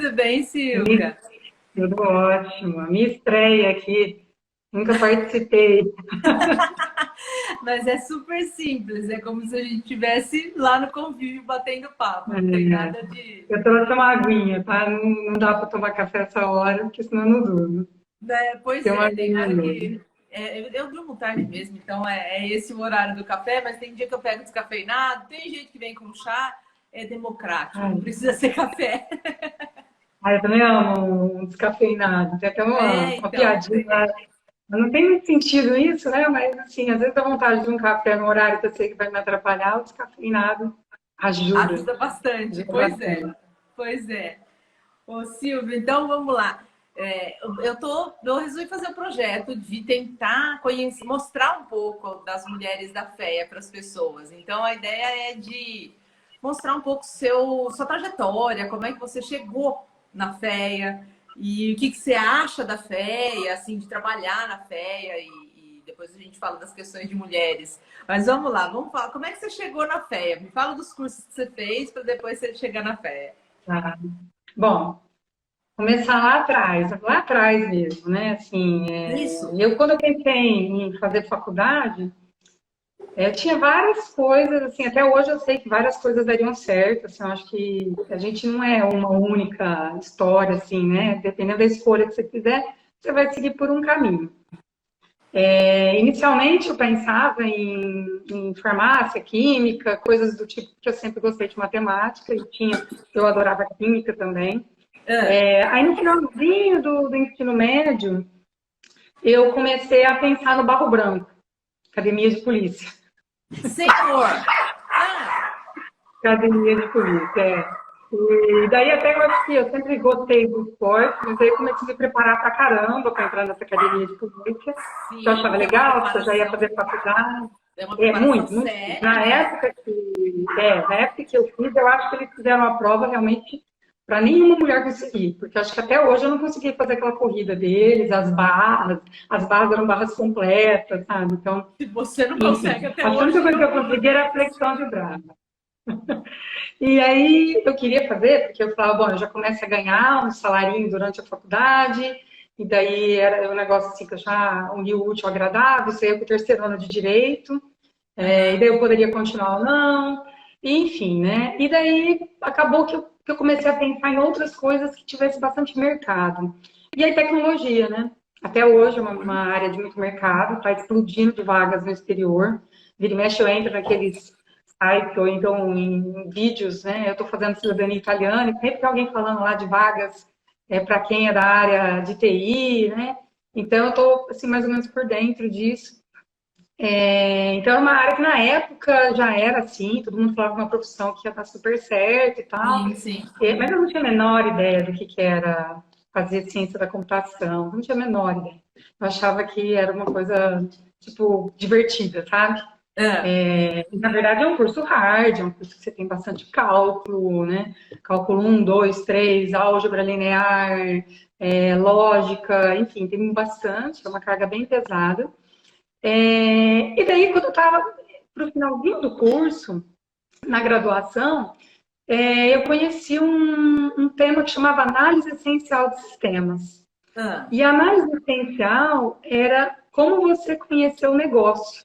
Tudo bem, Mi- Silvia? Tudo ótimo. A minha estreia aqui, nunca participei. Mas é super simples, é como se a gente estivesse lá no convívio batendo papo, não tem É, nada de. eu trouxe uma aguinha, tá? Não dá para tomar café essa hora, porque senão eu não durmo. Né? Pois Tem uma é, tem aguinha hora que. mesmo. Eu durmo tarde mesmo, então é esse o horário do café, mas tem dia que eu pego descafeinado, tem gente que vem com chá, é democrático, não Ai, precisa ser café. eu também amo um descafeinado. Tem até É, uma então. piadinha. Mas não tem muito sentido isso, né? Mas, assim, às vezes dá vontade de um café no horário que eu sei que vai me atrapalhar. O descafeinado ajuda. Ajuda bastante, Ajuda pois é. bastante. Pois é. Ô, Silvio, então vamos lá. Eu resolvi fazer um projeto de tentar conhecer, mostrar um pouco das mulheres da FEA para as pessoas. Então a ideia é de mostrar um pouco sua trajetória, como é que você chegou na FEA e o que você acha da FEA, assim, de trabalhar na FEA e depois a gente fala das questões de mulheres. Mas vamos lá, vamos falar. Como é que você chegou na FEA? Me fala dos cursos que você fez para depois você chegar na FEA. Tá? Bom, começar lá atrás mesmo, né? Assim, Isso. quando eu pensei em fazer faculdade, eu tinha várias coisas, assim, até hoje eu sei que várias coisas dariam certo, assim, eu acho que a gente não é uma única história, assim, né? Dependendo da escolha que você fizer, você vai seguir por um caminho. Inicialmente eu pensava em farmácia, química, coisas do tipo, porque eu sempre gostei de matemática e eu adorava química também. Ah. Aí no finalzinho do ensino médio, eu comecei a pensar no Barro Branco, academia de polícia. Senhor! Ah, Academia de polícia, é. E daí até eu acho que eu sempre gostei do esporte, mas aí eu comecei a me preparar pra caramba para entrar nessa academia de polícia, que eu sim, achava porque legal, porque eu já ia fazer faculdade. é uma É, preparação muito, muito. séria, né? Na época que eu fiz, eu acho que eles fizeram a prova realmente para nenhuma mulher conseguir, porque eu acho que até hoje eu não consegui fazer aquela corrida deles, as barras eram barras completas, sabe? Então, Se você não consegue enfim, até acho que a única hoje, coisa que eu eu. consegui era a flexão de braço. E aí eu queria fazer, porque eu falava, bom, eu já começo a ganhar um salarinho durante a faculdade, e daí era um negócio assim que eu já uni o útil ao agradável, você ia para o terceiro ano de direito, e Aham. daí eu poderia continuar ou não, enfim, né? E daí acabou que eu comecei a pensar em outras coisas que tivesse bastante mercado. E aí tecnologia, né? Até hoje é uma área de muito mercado, está explodindo de vagas no exterior. Vira e mexe eu entro naqueles sites ou então em vídeos, né? Eu estou fazendo cidadania italiana e sempre tem alguém falando lá de vagas para quem é da área de TI, né? Então eu estou assim, mais ou menos por dentro disso. Então, é uma área que na época já era assim, todo mundo falava uma profissão que ia estar super certo e tal, Sim, sim. mas eu não tinha a menor ideia do que era fazer ciência da computação, não tinha a menor ideia. Eu achava que era uma coisa, tipo, divertida, sabe? Ah, Na verdade, é um curso hard, é um curso que você tem bastante cálculo, né? Cálculo um, 2, 3, álgebra linear, lógica, enfim, tem bastante, é uma carga bem pesada. E daí, quando eu estava para o finalzinho do curso, na graduação, eu conheci um tema que chamava análise essencial de sistemas. ah. E a análise essencial era como você conhecer o negócio.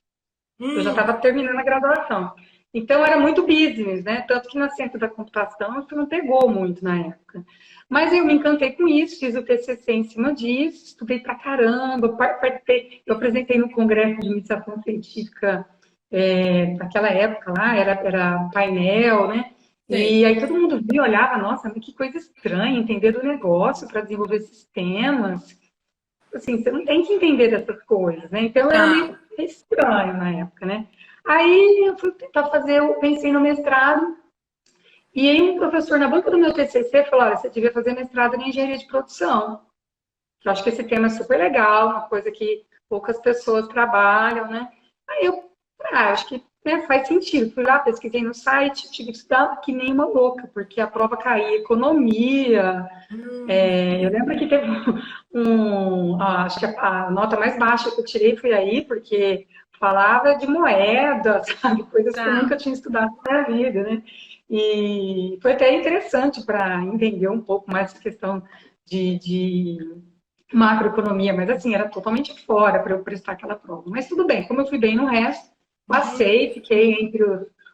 Eu já Hum, estava terminando a graduação. Então, era muito business, né? Tanto que na ciência da computação isso não pegou muito na época. Mas eu me encantei com isso, fiz o TCC em cima disso, estudei pra caramba, participei, eu apresentei no Congresso de Iniciação Científica naquela época lá, era painel, né? sei. E aí todo mundo via, olhava, nossa, mas que coisa estranha, entender do negócio para desenvolver sistemas. Assim, você não tem que entender dessas coisas, né? Então era meio Não. estranho na época, né? Aí eu fui tentar fazer, eu pensei no mestrado, e aí um professor na banca do meu TCC falou, olha, você devia fazer mestrado em engenharia de produção. Eu acho que esse tema é super legal, uma coisa que poucas pessoas trabalham, né? Aí eu, acho que faz sentido. Fui lá, pesquisei no site, tive que estudar que nem uma louca, porque a prova caía economia. Eu lembro que teve acho que a nota mais baixa que eu tirei foi aí, porque falava de moeda, sabe? Coisas que eu nunca Tá. tinha estudado na minha vida, né? E foi até interessante para entender um pouco mais essa questão de macroeconomia, mas assim, era totalmente fora para eu prestar aquela prova. Mas tudo bem, como eu fui bem no resto, passei, fiquei entre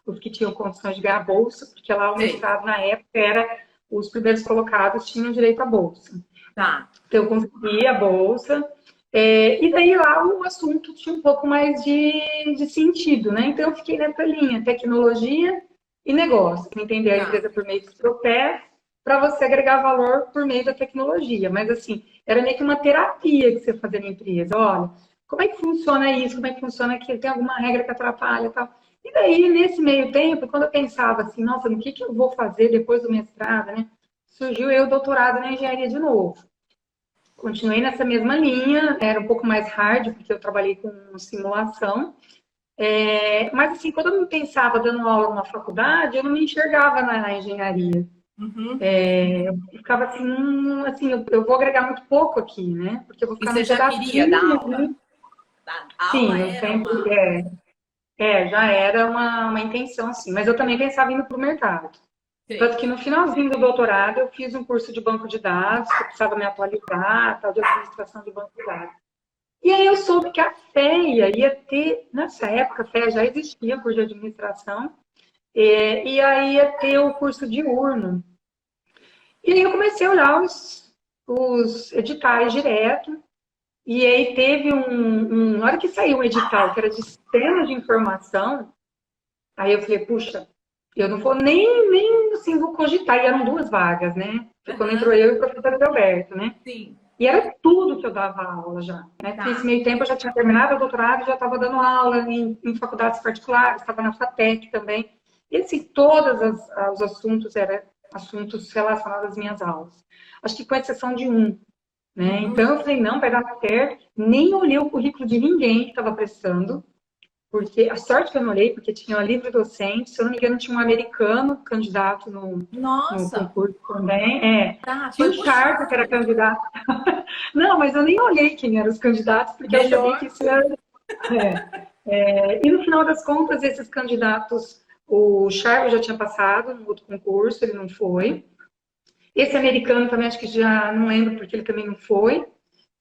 os que tinham condições de ganhar bolsa, porque lá o Sei. mestrado na época era os primeiros colocados tinham direito à bolsa. Tá. Então eu consegui a bolsa, e daí lá o assunto tinha um pouco mais de sentido, né? Então eu fiquei nessa linha, tecnologia e negócio, entender a Tá. empresa por meio dos processos, para você agregar valor por meio da tecnologia. Mas assim, era meio que uma terapia que você fazia na empresa. Olha, como é que funciona isso? Como é que funciona aquilo? Tem alguma regra que atrapalha e tal? E daí, nesse meio tempo, quando eu pensava assim, nossa, no que eu vou fazer depois do mestrado, né? Surgiu eu o doutorado na engenharia de novo. Continuei nessa mesma linha, era um pouco mais hard, porque eu trabalhei com simulação. Mas, assim, quando eu me pensava dando aula numa faculdade, eu não me enxergava na engenharia. Uhum. Eu ficava assim, eu vou agregar muito pouco aqui, né? Porque eu vou E ficar você num já queria dar pedacinho aula? ali. A aula Sim, eu era sempre, uma. já era uma intenção, assim. Mas eu também pensava indo para o mercado. Sei. Tanto que no finalzinho do doutorado eu fiz um curso de banco de dados, que eu precisava me atualizar, tal, de administração de banco de dados. E aí eu soube que a FEA ia ter, nessa época, a FEA já existia, o curso de administração, e aí ia ter o curso diurno. E aí eu comecei a olhar os editais direto, e aí teve na hora que saiu um edital que era de sistema de informação, aí eu falei, puxa, eu não vou nem assim, vou cogitar, e eram duas vagas, né? Porque quando entrou Aham. eu e o professor Alberto, né? Sim. E era tudo que eu dava aula já, né? Porque esse Tá. meio tempo eu já tinha terminado o doutorado, já estava dando aula em faculdades particulares, estava na FATEC também. E assim, todos os assuntos eram assuntos relacionados às minhas aulas. Acho que com exceção de um, né? Uhum. Então eu falei, não, vai dar certo. Nem olhei o currículo de ninguém que estava prestando, porque a sorte que eu não olhei, porque tinha uma livre docente, se eu não me engano, tinha um americano candidato no Nossa, concurso também. tá. Tinha Foi um charter que era puxado. candidato. Não, mas eu nem olhei quem eram os candidatos, porque eu sabia que Melhor. isso era. E no final das contas, esses candidatos, o Charles já tinha passado no outro concurso, ele não foi. Esse americano também acho que já não lembro porque ele também não foi.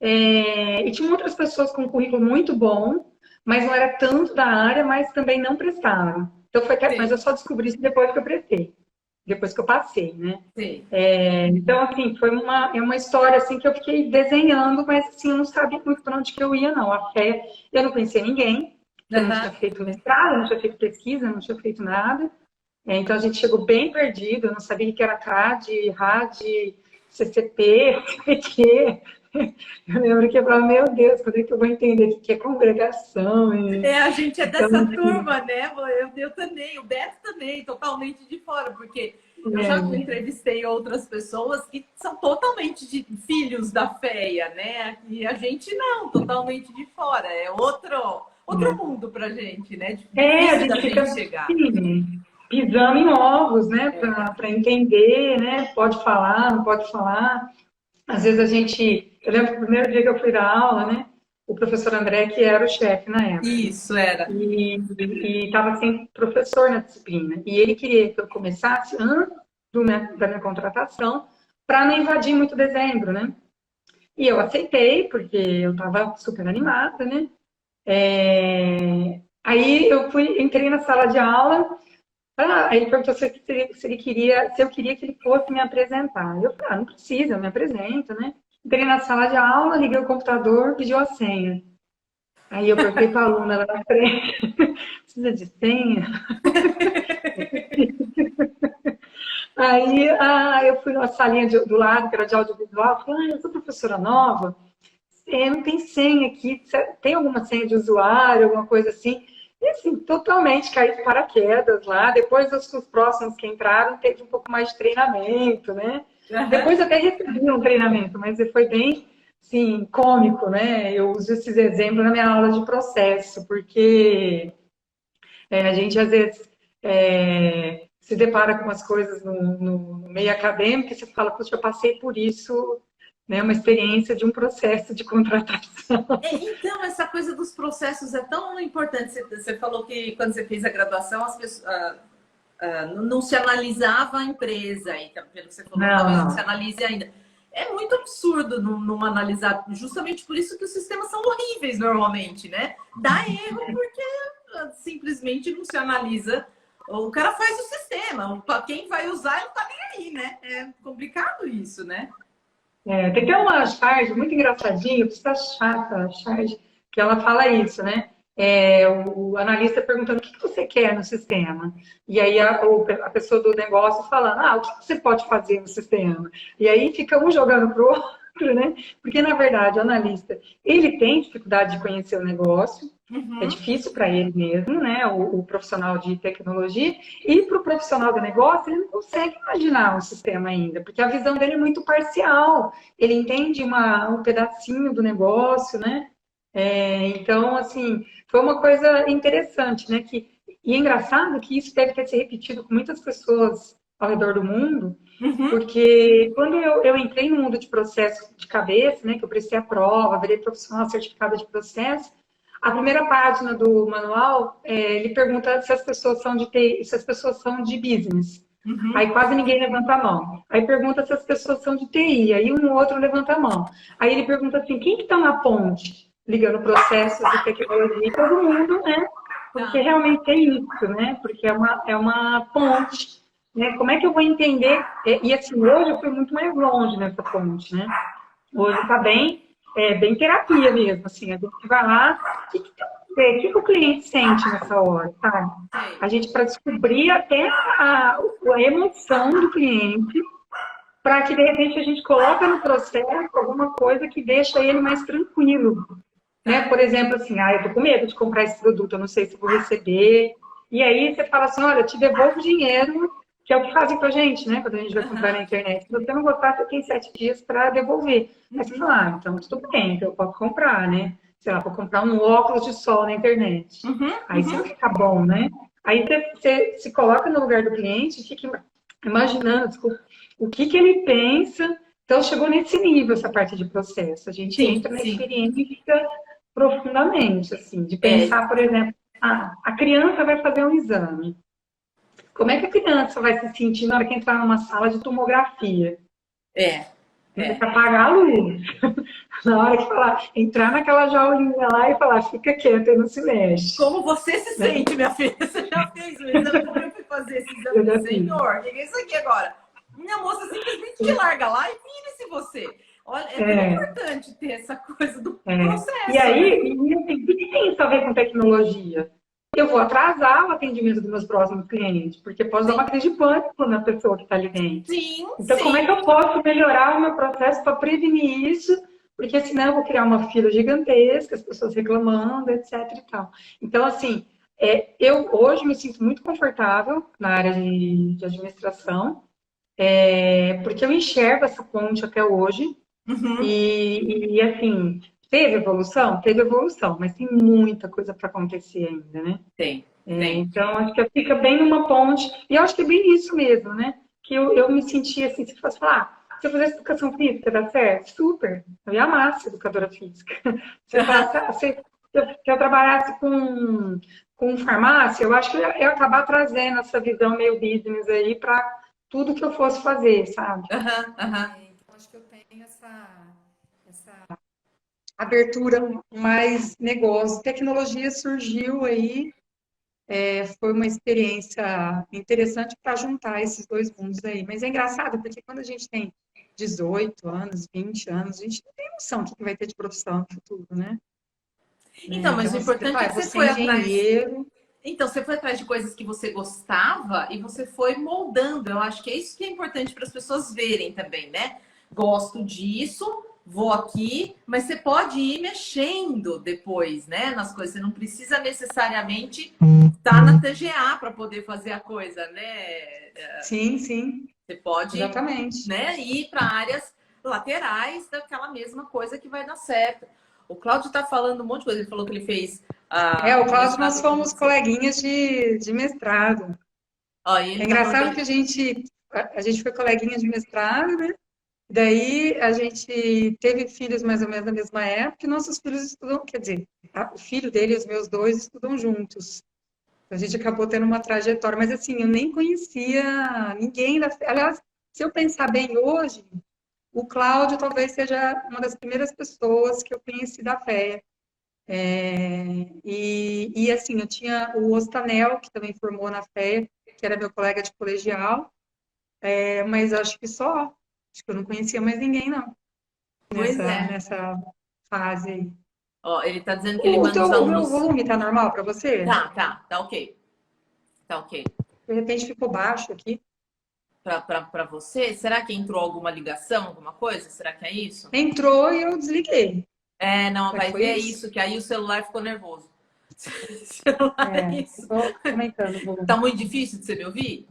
E tinha outras pessoas com um currículo muito bom, mas não era tanto da área, mas também não prestaram. Então foi até, mas eu Sei, só descobri isso depois que eu prestei, depois que eu passei, né? sei. Então, assim, foi uma história assim que eu fiquei desenhando, mas assim, eu não sabia muito para onde que eu ia, não. A fé, eu não conhecia ninguém, que eu não tinha Aham. feito mestrado, não tinha feito pesquisa, não tinha feito nada. Então a gente chegou bem perdido, eu não sabia o que era CAD, RAD, CCP, o que. Eu lembro que eu falava, meu Deus, quando é que eu vou entender o que é congregação? A gente é Então, dessa assim, turma, né? Eu também, o Beto também, totalmente de fora, porque eu já é, entrevistei outras pessoas que são totalmente filhos da FEA, né? E a gente não, totalmente de fora. É outro mundo pra gente, né? a Difícil da gente fica gente chegar. assim, pisando em ovos, né, para entender, né, pode falar, não pode falar. Às vezes a gente, eu lembro que o primeiro dia que eu fui dar aula, né, o professor André, que era o chefe na época, Isso era. e estava sem professor na disciplina, e ele queria que eu começasse antes da minha contratação, para não invadir muito dezembro, né, e eu aceitei, porque eu estava super animada, né, aí eu entrei na sala de aula. Aí ele perguntou se eu queria que ele fosse me apresentar. Eu falei, não precisa, eu me apresento, né? Entrei na sala de aula, liguei o computador, pediu a senha. Aí eu perguntei para a aluna lá na frente, precisa de senha? Aí eu fui na salinha do lado, que era de audiovisual, falei, eu sou professora nova, não tem senha aqui, tem alguma senha de usuário, alguma coisa assim? E assim, totalmente caí de paraquedas lá. Depois, os próximos que entraram, teve um pouco mais de treinamento, né? Aham. Depois até recebi um treinamento, mas foi bem, assim, cômico, né? Eu uso esses exemplos na minha aula de processo, porque a gente, às vezes, se depara com as coisas no meio acadêmico e você fala, puxa, eu passei por isso, né? Uma experiência de um processo de contratação. Então, essa coisa dos processos é tão importante. Você falou que quando você fez a graduação, as pessoas, não se analisava a empresa, então, pelo que você falou, Não, talvez não se não. analise ainda. É muito absurdo não analisar, justamente por isso que os sistemas são horríveis normalmente, né? Dá erro porque simplesmente não se analisa. O cara faz o sistema, quem vai usar não tá nem aí, né? É complicado isso, né? Tem até uma charge muito engraçadinha, precisa chata, a charge, que ela fala isso, né? O analista perguntando o que você quer no sistema. E aí a pessoa do negócio falando, o que você pode fazer no sistema? E aí fica um jogando pro outro, né? Porque, na verdade, o analista, ele tem dificuldade de conhecer o negócio, é Uhum. difícil para ele mesmo, né? O profissional de tecnologia. E para o profissional do negócio, ele não consegue imaginar um sistema ainda, porque a visão dele é muito parcial. Ele entende um pedacinho do negócio, né? Então, assim, foi uma coisa interessante, né? E é engraçado que isso deve ter se repetido com muitas pessoas ao redor do mundo, Uhum. porque quando eu entrei no mundo de processo de cabeça, né? Que eu prestei a prova, virei profissional certificada de processo, a primeira página do manual, ele pergunta se as pessoas são de TI, se as pessoas são de business. Uhum. Aí quase ninguém levanta a mão. Aí pergunta se as pessoas são de TI. Aí um outro levanta a mão. Aí ele pergunta assim, quem que está na ponte? Ligando processos e tecnologia. E todo mundo, né? Porque Tá. realmente é isso, né? Porque é uma ponte. Né? Como é que eu vou entender? E assim, hoje eu fui muito mais longe nessa ponte, né? Hoje está bem terapia mesmo, assim, a gente vai lá, o que o cliente sente nessa hora, sabe? Sei. A gente para descobrir até a emoção do cliente, para que de repente a gente coloca no processo alguma coisa que deixa ele mais tranquilo, né? Tá. Por exemplo, assim, eu tô com medo de comprar esse produto, eu não sei se vou receber. E aí você fala assim, olha, eu te devolvo o dinheiro, que é o que fazem com a gente, né? Quando a gente vai comprar na Aham. internet. Se você não gostar, você tem 7 dias para devolver. Aí você Uhum. fala, então tudo bem, então eu posso comprar, né? Sei lá, vou comprar um óculos de sol na internet. Uhum. Aí se não Uhum. ficar bom, né? Aí você se coloca no lugar do cliente e fica imaginando, desculpa, o que ele pensa. Então, chegou nesse nível essa parte de processo. A gente Sim, entra na sim. experiência e fica profundamente, assim, de É, pensar, por exemplo, a criança vai fazer um exame. Como é que a criança vai se sentir na hora que entrar numa sala de tomografia? é, Tem que é. apagar a luz. Na hora que falar, entrar naquela jaulinha lá e falar, fica quieta e não se mexe. Como você se Né? sente, minha filha? Você já fez o exame? Porque eu fui fazer esse exame. Eu Eu já falei, fiz. Senhor, o que é isso aqui agora? Minha moça simplesmente te larga lá e vire-se você. Olha, é muito É, importante ter essa coisa do E processo, né? aí, o que tem isso a ver com tecnologia? Eu vou atrasar o atendimento dos meus próximos clientes, porque pode dar uma Sim, crise de pânico na pessoa que está ali dentro. sim, Então, como é sim. que eu posso melhorar o meu processo para prevenir isso? Porque senão eu vou criar uma fila gigantesca, as pessoas reclamando, etc. e tal. Então, assim, eu hoje me sinto muito confortável na área de administração, porque eu enxergo essa ponte até hoje, Uhum. assim, teve evolução? Teve evolução, mas tem muita coisa para acontecer ainda, né? Tem, tem. Então, acho que fica bem numa ponte. E eu acho que é bem isso mesmo, né? Que eu me sentia assim, se fosse falar, se eu fizesse educação física, dá certo? Super. Eu ia amar ser educadora física. Se eu falasse, se eu trabalhasse com farmácia, eu acho que eu ia acabar trazendo essa visão meio business aí para tudo que eu fosse fazer, sabe? Aham, aham. Então, acho que eu tenho essa abertura mais negócio. Tecnologia surgiu aí, foi uma experiência interessante para juntar esses dois mundos aí. Mas é engraçado, porque quando a gente tem 18 anos, 20 anos, a gente não tem noção do que vai ter de profissão no futuro, né? Então, mas Então, o assim, você importante fala, é que vou você ser foi atrás. engenheiro. Então, você foi atrás de coisas que você gostava e você foi moldando. Eu acho que é isso que é importante para as pessoas verem também, né? Gosto disso, vou aqui, mas você pode ir mexendo depois, né? Nas coisas. Você não precisa necessariamente estar na TGA para poder fazer a coisa, né? Sim, sim, Você pode, exatamente. né, ir para áreas laterais daquela mesma coisa que vai dar certo. O Cláudio está falando um monte de coisa. Ele falou que ele fez O o Cláudio, nós mestrado com fomos você. coleguinhas de mestrado. Ó, e ele É está falando engraçado que dele. a gente foi coleguinha de mestrado, né? Daí a gente teve filhos mais ou menos na mesma época, e nossos filhos estudam, quer dizer, o filho dele e os meus dois estudam juntos. A gente acabou tendo uma trajetória, mas assim, eu nem conhecia ninguém da FEA. Aliás, se eu pensar bem hoje, o Cláudio talvez seja uma das primeiras pessoas que eu conheci da FEA. E assim, eu tinha o Ostanel, que também formou na FEA, que era meu colega de colegial, mas acho que só. Acho que eu não conhecia mais ninguém, não, Pois é. nessa fase aí. Ó, ele tá dizendo que ele manda os O meu alunos. volume tá normal para você? Tá ok. Tá ok. De repente ficou baixo aqui. Para você, será que entrou alguma ligação, alguma coisa? Será que é isso? Entrou e eu desliguei. É, não, Será que vai foi ver isso? isso, que aí o celular ficou nervoso. O celular é Eu isso. tô aumentando o Tá volume. muito difícil de você me ouvir?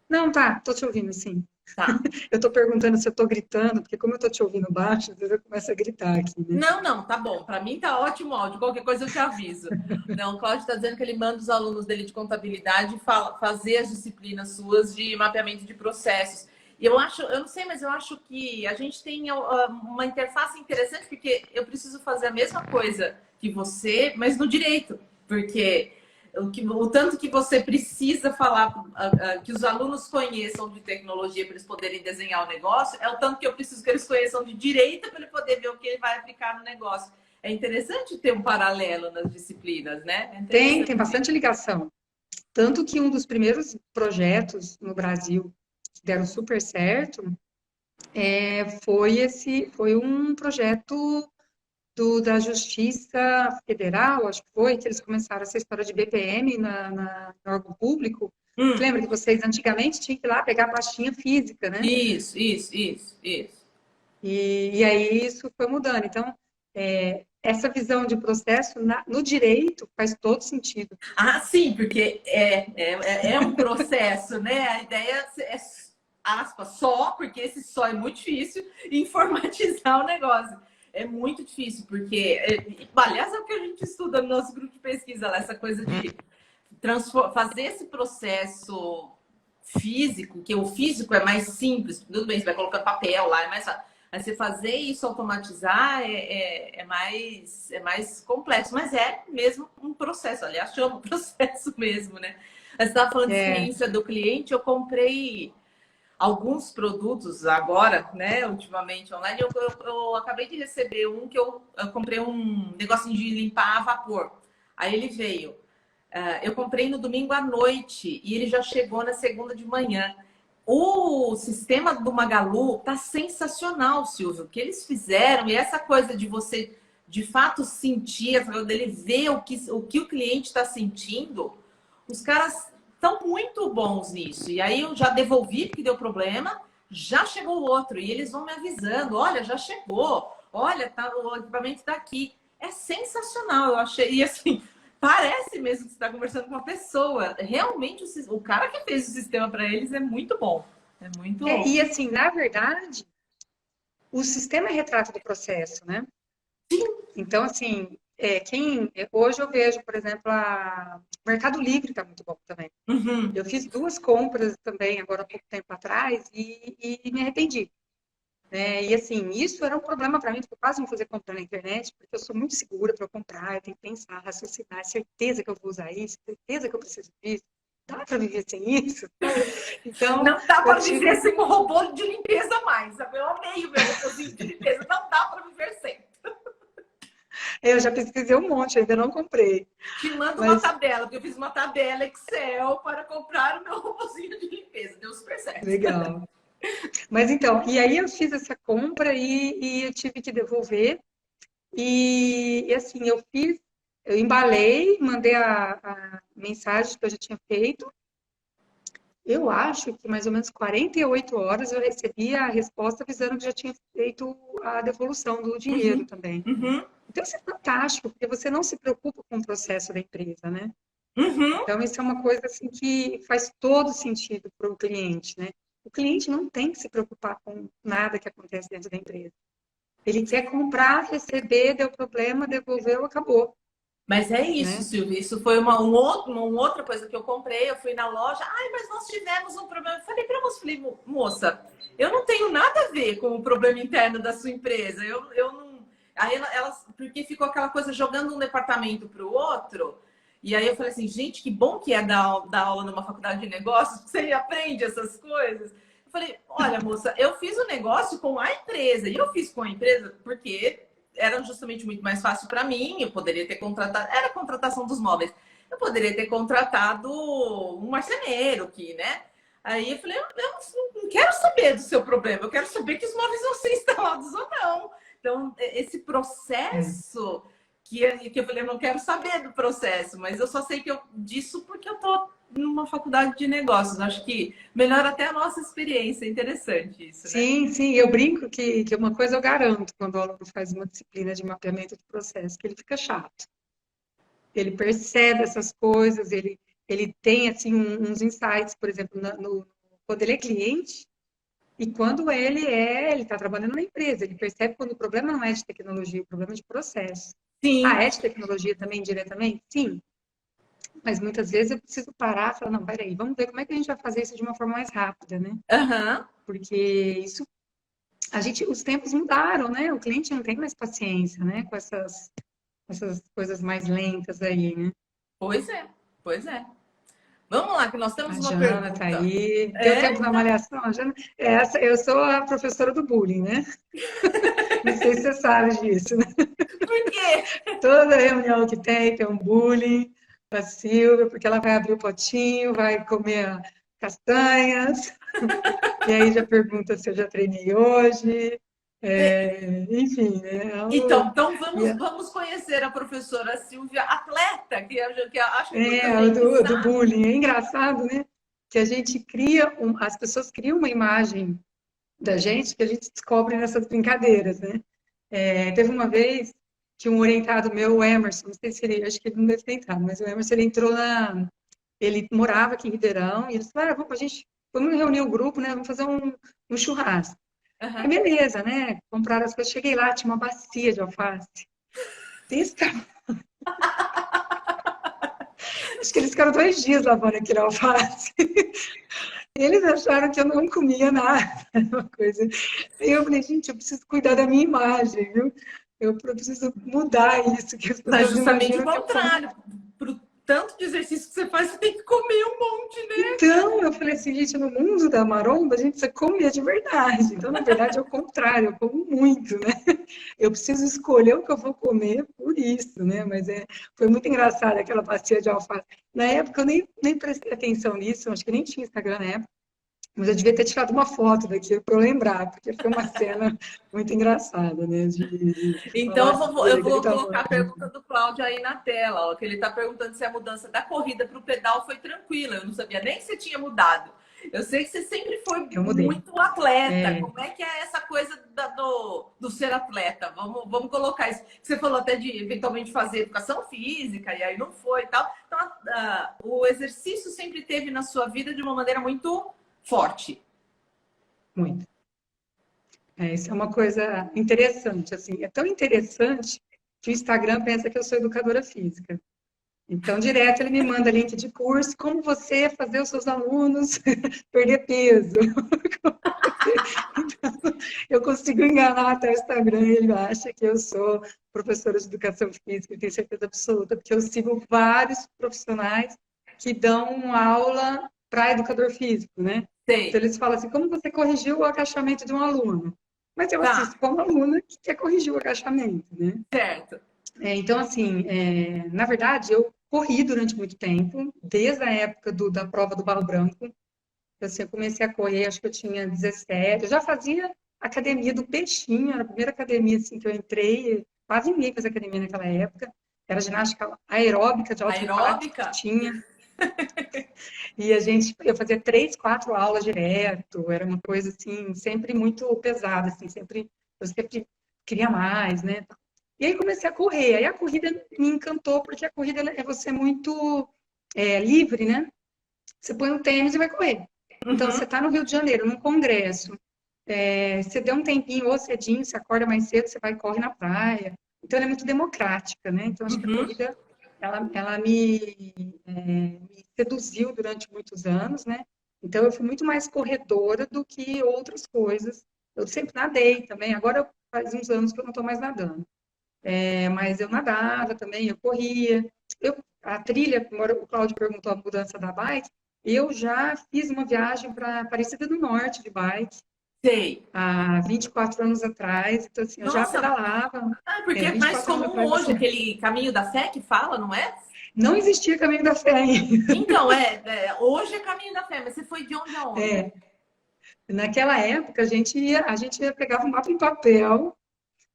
Não, tá, tô te ouvindo, sim. Tá. Eu tô perguntando se eu tô gritando, porque como eu tô te ouvindo baixo, às vezes eu começo a gritar aqui, né? Não, não, tá bom. Para mim tá ótimo o áudio. Qualquer coisa eu te aviso. Não, o Cláudio está dizendo que ele manda os alunos dele de contabilidade fazer as disciplinas suas de mapeamento de processos. E eu acho, eu não sei, mas eu acho que a gente tem uma interface interessante, porque eu preciso fazer a mesma coisa que você, mas no direito. Porque o tanto que você precisa falar, que os alunos conheçam de tecnologia para eles poderem desenhar o negócio, é o tanto que eu preciso que eles conheçam de direito para ele poder ver o que ele vai aplicar no negócio. É interessante ter um paralelo nas disciplinas, né? É Tem interessante. bastante ligação. Tanto que um dos primeiros projetos no Brasil que deram super certo foi um projeto da Justiça Federal, acho que foi, que eles começaram essa história de BPM no órgão público. Você lembra que vocês antigamente tinham que ir lá pegar a pastinha física, né? Isso. E aí isso foi mudando. Então, essa visão de processo no direito faz todo sentido. Ah, sim, porque é um processo, né? A ideia é, aspas, só, porque esse só é muito difícil, informatizar o negócio. É muito difícil, porque, aliás, é o que a gente estuda no nosso grupo de pesquisa, lá, essa coisa de fazer esse processo físico, que o físico é mais simples, tudo bem, você vai colocando papel lá, é mais fácil. Mas você fazer isso automatizar é mais complexo, mas é mesmo um processo. Aliás, chama processo mesmo, né? Você estava falando de É, experiência do cliente, eu comprei alguns produtos agora, né, ultimamente online. Eu acabei de receber um que eu comprei um negocinho de limpar a vapor. Aí ele veio. Eu comprei no domingo à noite e ele já chegou na segunda de manhã. O sistema do Magalu tá sensacional, Silvio. O que eles fizeram e essa coisa de você de fato sentir, dele ver o que o cliente está sentindo, os caras estão muito bons nisso. E aí eu já devolvi porque deu problema, já chegou o outro e eles vão me avisando: olha, já chegou, olha, tá, o equipamento está aqui. É sensacional, eu achei. E assim, parece mesmo que você está conversando com uma pessoa. Realmente, o cara que fez o sistema para eles é muito bom. É muito. e assim, na verdade, o sistema é retrato do processo, né? Então, assim, hoje eu vejo, por exemplo, o Mercado Livre está muito bom também. Uhum. Eu fiz 2 compras também, agora há pouco tempo atrás, e me arrependi. Né? E assim, isso era um problema para mim, porque eu quase não fazia compra na internet, porque eu sou muito segura para comprar, eu tenho que pensar, raciocinar, certeza que eu vou usar isso, certeza que eu preciso disso. Dá para viver sem isso? Então, Não dá eu para tive. viver sem um robô de limpeza mais. Eu amei o meu robôzinho de limpeza. Não dá para viver sem. Eu já pesquisei um monte, ainda não comprei. Te mando uma Mas tabela, porque eu fiz uma tabela Excel para comprar o meu robôzinho de limpeza. Deu super certo. legal. Mas então, e aí eu fiz essa compra e eu tive que devolver. E assim, eu embalei, mandei a mensagem que eu já tinha feito. Eu acho que mais ou menos 48 horas eu recebi a resposta avisando que já tinha feito a devolução do dinheiro Uhum, também. uhum, Então, isso é fantástico, porque você não se preocupa com o processo da empresa, né? uhum. Então, isso é uma coisa assim que faz todo sentido para o cliente, né? O cliente não tem que se preocupar com nada que acontece dentro da empresa. Ele quer comprar, receber, deu problema, devolveu, acabou, Mas é isso, né? Silvia. Isso foi uma outra coisa que eu comprei. Eu fui na loja. Ai, mas nós tivemos um problema. Eu falei para a moça, falei, moça, eu não tenho nada a ver com o problema interno da sua empresa. Eu não. Aí porque ficou aquela coisa jogando um departamento para o outro. E aí eu falei assim, gente, que bom que é dar aula numa faculdade de negócios, porque você aprende essas coisas. Eu falei, olha, moça, eu fiz o negócio com a empresa. E eu fiz com a empresa porque era justamente muito mais fácil para mim. Eu poderia ter contratado, era a contratação dos móveis. Eu poderia ter contratado um marceneiro aqui, né? Aí eu falei, eu não quero saber do seu problema, eu quero saber que os móveis vão ser instalados ou não. Então, esse processo que eu falei, eu não quero saber do processo, mas eu só sei disso porque eu tô numa faculdade de negócios. Acho que melhora até a nossa experiência. É interessante isso, né? Sim, sim, eu brinco que uma coisa eu garanto quando o aluno faz uma disciplina de mapeamento de processo, que ele fica chato. Ele percebe essas coisas, ele tem assim uns insights, por exemplo, quando ele é cliente e quando ele está trabalhando na empresa, ele percebe quando o problema não é de tecnologia, o problema é de processo. Ah, Sim. é de tecnologia também diretamente? Sim. Mas muitas vezes eu preciso parar e falar, não, peraí, vamos ver como é que a gente vai fazer isso de uma forma mais rápida, né? Aham. Porque isso, os tempos mudaram, né? O cliente não tem mais paciência, né? Com essas coisas mais lentas aí, né? Pois é, pois é. Vamos lá, que nós temos A uma Jana tá pergunta. aí. Deu É? tempo na malhação? A Jana, eu sou a professora do bullying, né? Não sei se você sabe disso, né? Por quê? Toda reunião que tem um bullying para Silvia, porque ela vai abrir o potinho, vai comer castanhas, e aí já pergunta se eu já treinei hoje. Enfim, né? Então E vamos conhecer a professora Silvia, atleta, que acho que muita o gente do sabe. bullying. É engraçado, né? Que a gente as pessoas criam uma imagem da gente que a gente descobre nessas brincadeiras, né? Teve uma vez que um orientado meu, o Emerson, não sei se ele, acho que ele não deve ter entrado, mas o Emerson, ele morava aqui em Ribeirão, e eles falaram, vamos reunir o grupo, né? Vamos fazer um churrasco. Aí, Aham. beleza, né? Compraram as coisas, cheguei lá, tinha uma bacia de alface. Desse tamanho. Acho que eles ficaram 2 dias lavando aquele alface. Eles acharam que eu não comia nada, uma coisa. Aí eu falei, gente, eu preciso cuidar da minha imagem, viu? Eu preciso mudar isso, que as Mas pessoas justamente o imaginam que eu como. contrário. Pro tanto de exercício que você faz, você tem que comer um monte, né? Então, eu falei assim, gente, no mundo da maromba, a gente precisa comer de verdade. Então, na verdade, é o contrário, eu como muito, né? Eu preciso escolher o que eu vou comer por isso, né? Mas foi muito engraçado aquela bacia de alface. Na época, eu nem prestei atenção nisso, acho que nem tinha Instagram na época. Mas eu devia ter tirado uma foto daquilo para eu lembrar, porque foi uma cena muito engraçada, né? Uma Então bacia eu daquele vou colocar tamanho. a pergunta do Cláudio aí na tela, ó, que ele está perguntando se a mudança da corrida para o pedal foi tranquila. Eu não sabia nem que você tinha mudado. Eu sei que você sempre foi Eu mudei. muito atleta. É, Como é que é essa coisa do ser atleta? Vamos colocar isso. Você falou até de eventualmente fazer educação física, e aí não foi e tal. Então, o exercício sempre teve na sua vida de uma maneira muito forte. muito. Isso é uma coisa interessante, assim. É tão interessante que o Instagram pensa que eu sou educadora física. Então, direto ele me manda link de curso, como você fazer os seus alunos perder peso. Então, eu consigo enganar até o Instagram, ele acha que eu sou professora de educação física, eu tenho certeza absoluta, porque eu sigo vários profissionais que dão aula para educador físico, né? Então, Sei. eles falam assim, como você corrigiu o agachamento de um aluno? Mas eu Tá, assisto como aluna que quer corrigir o agachamento, né? certo. Então, assim, na verdade, eu corri durante muito tempo, desde a época da prova do Barro Branco. Assim, eu comecei a correr, acho que eu tinha 17. Eu já fazia academia do Peixinho, era a primeira academia assim, que eu entrei. Quase ninguém fazia academia naquela época. Era ginástica aeróbica de alto impacto que Aeróbica? tinha. E eu fazia 3, 4 aulas direto. Era uma coisa assim, sempre muito pesada, assim, eu sempre queria mais, né? E aí comecei a correr. Aí a corrida me encantou, porque a corrida é você muito livre, né? Você põe um tênis e vai correr. Então, você Uhum, está no Rio de Janeiro, num congresso, você deu um tempinho ou cedinho, você acorda mais cedo, você vai e corre na praia. Então, ela é muito democrática, né? Então, acho que a uhum. corrida, ela me seduziu durante muitos anos, né? Então, eu fui muito mais corredora do que outras coisas. Eu sempre nadei também, agora faz uns anos que eu não estou mais nadando. Mas eu nadava também, eu corria. a trilha, o Cláudio perguntou a mudança da bike, eu já fiz uma viagem para Aparecida do Norte de bike, Sei. há 24 anos atrás, então assim, eu já Nossa, pedalava, porque é mais 24 anos comum atrás, hoje assim, aquele caminho da fé que fala, não é? não existia Caminho da Fé ainda. Então, hoje é caminho da fé, mas você foi de onde a onde? Naquela época, a gente ia pegava um mapa em papel,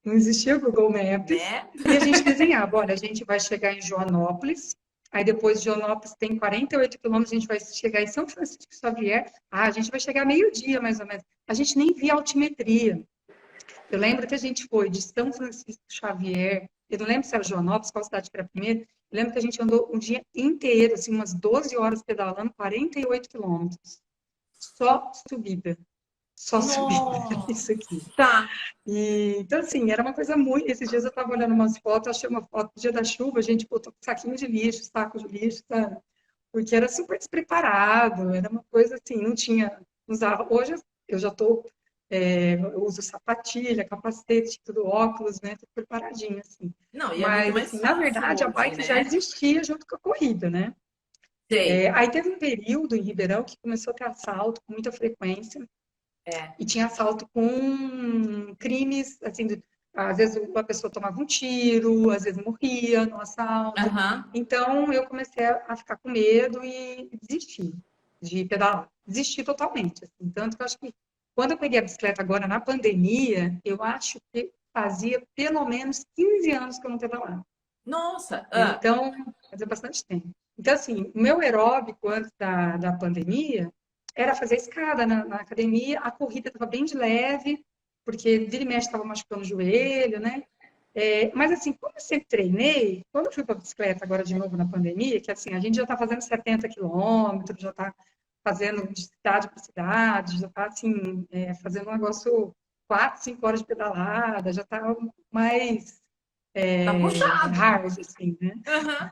não existia Google Maps, Né? e a gente desenhava, olha, a gente vai chegar em Joanópolis, aí depois de Joanópolis tem 48 quilômetros, a gente vai chegar em São Francisco Xavier, a gente vai chegar meio-dia, mais ou menos. A gente nem via altimetria. Eu lembro que a gente foi de São Francisco Xavier, eu não lembro se era Joanópolis, qual cidade que era a primeira, eu lembro que a gente andou um dia inteiro, assim, umas 12 horas pedalando, 48 quilômetros. Só subida. Só subida, isso aqui. Nossa! Então, assim, era uma coisa muito. Esses dias eu estava olhando umas fotos, achei uma foto do dia da chuva, a gente botou saquinho de lixo, saco de lixo, sabe? Porque era super despreparado, era uma coisa assim, não tinha. Usava. Hoje eu já estou. Eu uso sapatilha, capacete, tudo óculos, né? Tudo preparadinho, assim. Não, e é muito Mas, mais assim, na fácil verdade, a hoje, bike já né? existia junto com a corrida, né? Sei. Aí teve um período em Ribeirão que começou a ter assalto com muita frequência. É. E tinha assalto com crimes, assim, às vezes uma pessoa tomava um tiro, às vezes morria no assalto. Aham. Então eu comecei a ficar com medo e desisti de pedalar. Desisti totalmente. Assim. Tanto que eu acho que quando eu peguei a bicicleta agora na pandemia, eu acho que fazia pelo menos 15 anos que eu não pedalava. Nossa! Então, fazia bastante tempo. Então, assim, o meu aeróbico antes da pandemia era fazer escada na academia, a corrida estava bem de leve, porque vira e mexe estava machucando o joelho, né? Mas, assim, como eu sempre treinei, quando eu fui para a bicicleta agora de novo na pandemia, que assim, a gente já está fazendo 70 quilômetros, já está fazendo de cidade para cidade, já está, assim, fazendo um negócio 4, 5 horas de pedalada, já está mais Tá puxado. hard, assim, né? Aham.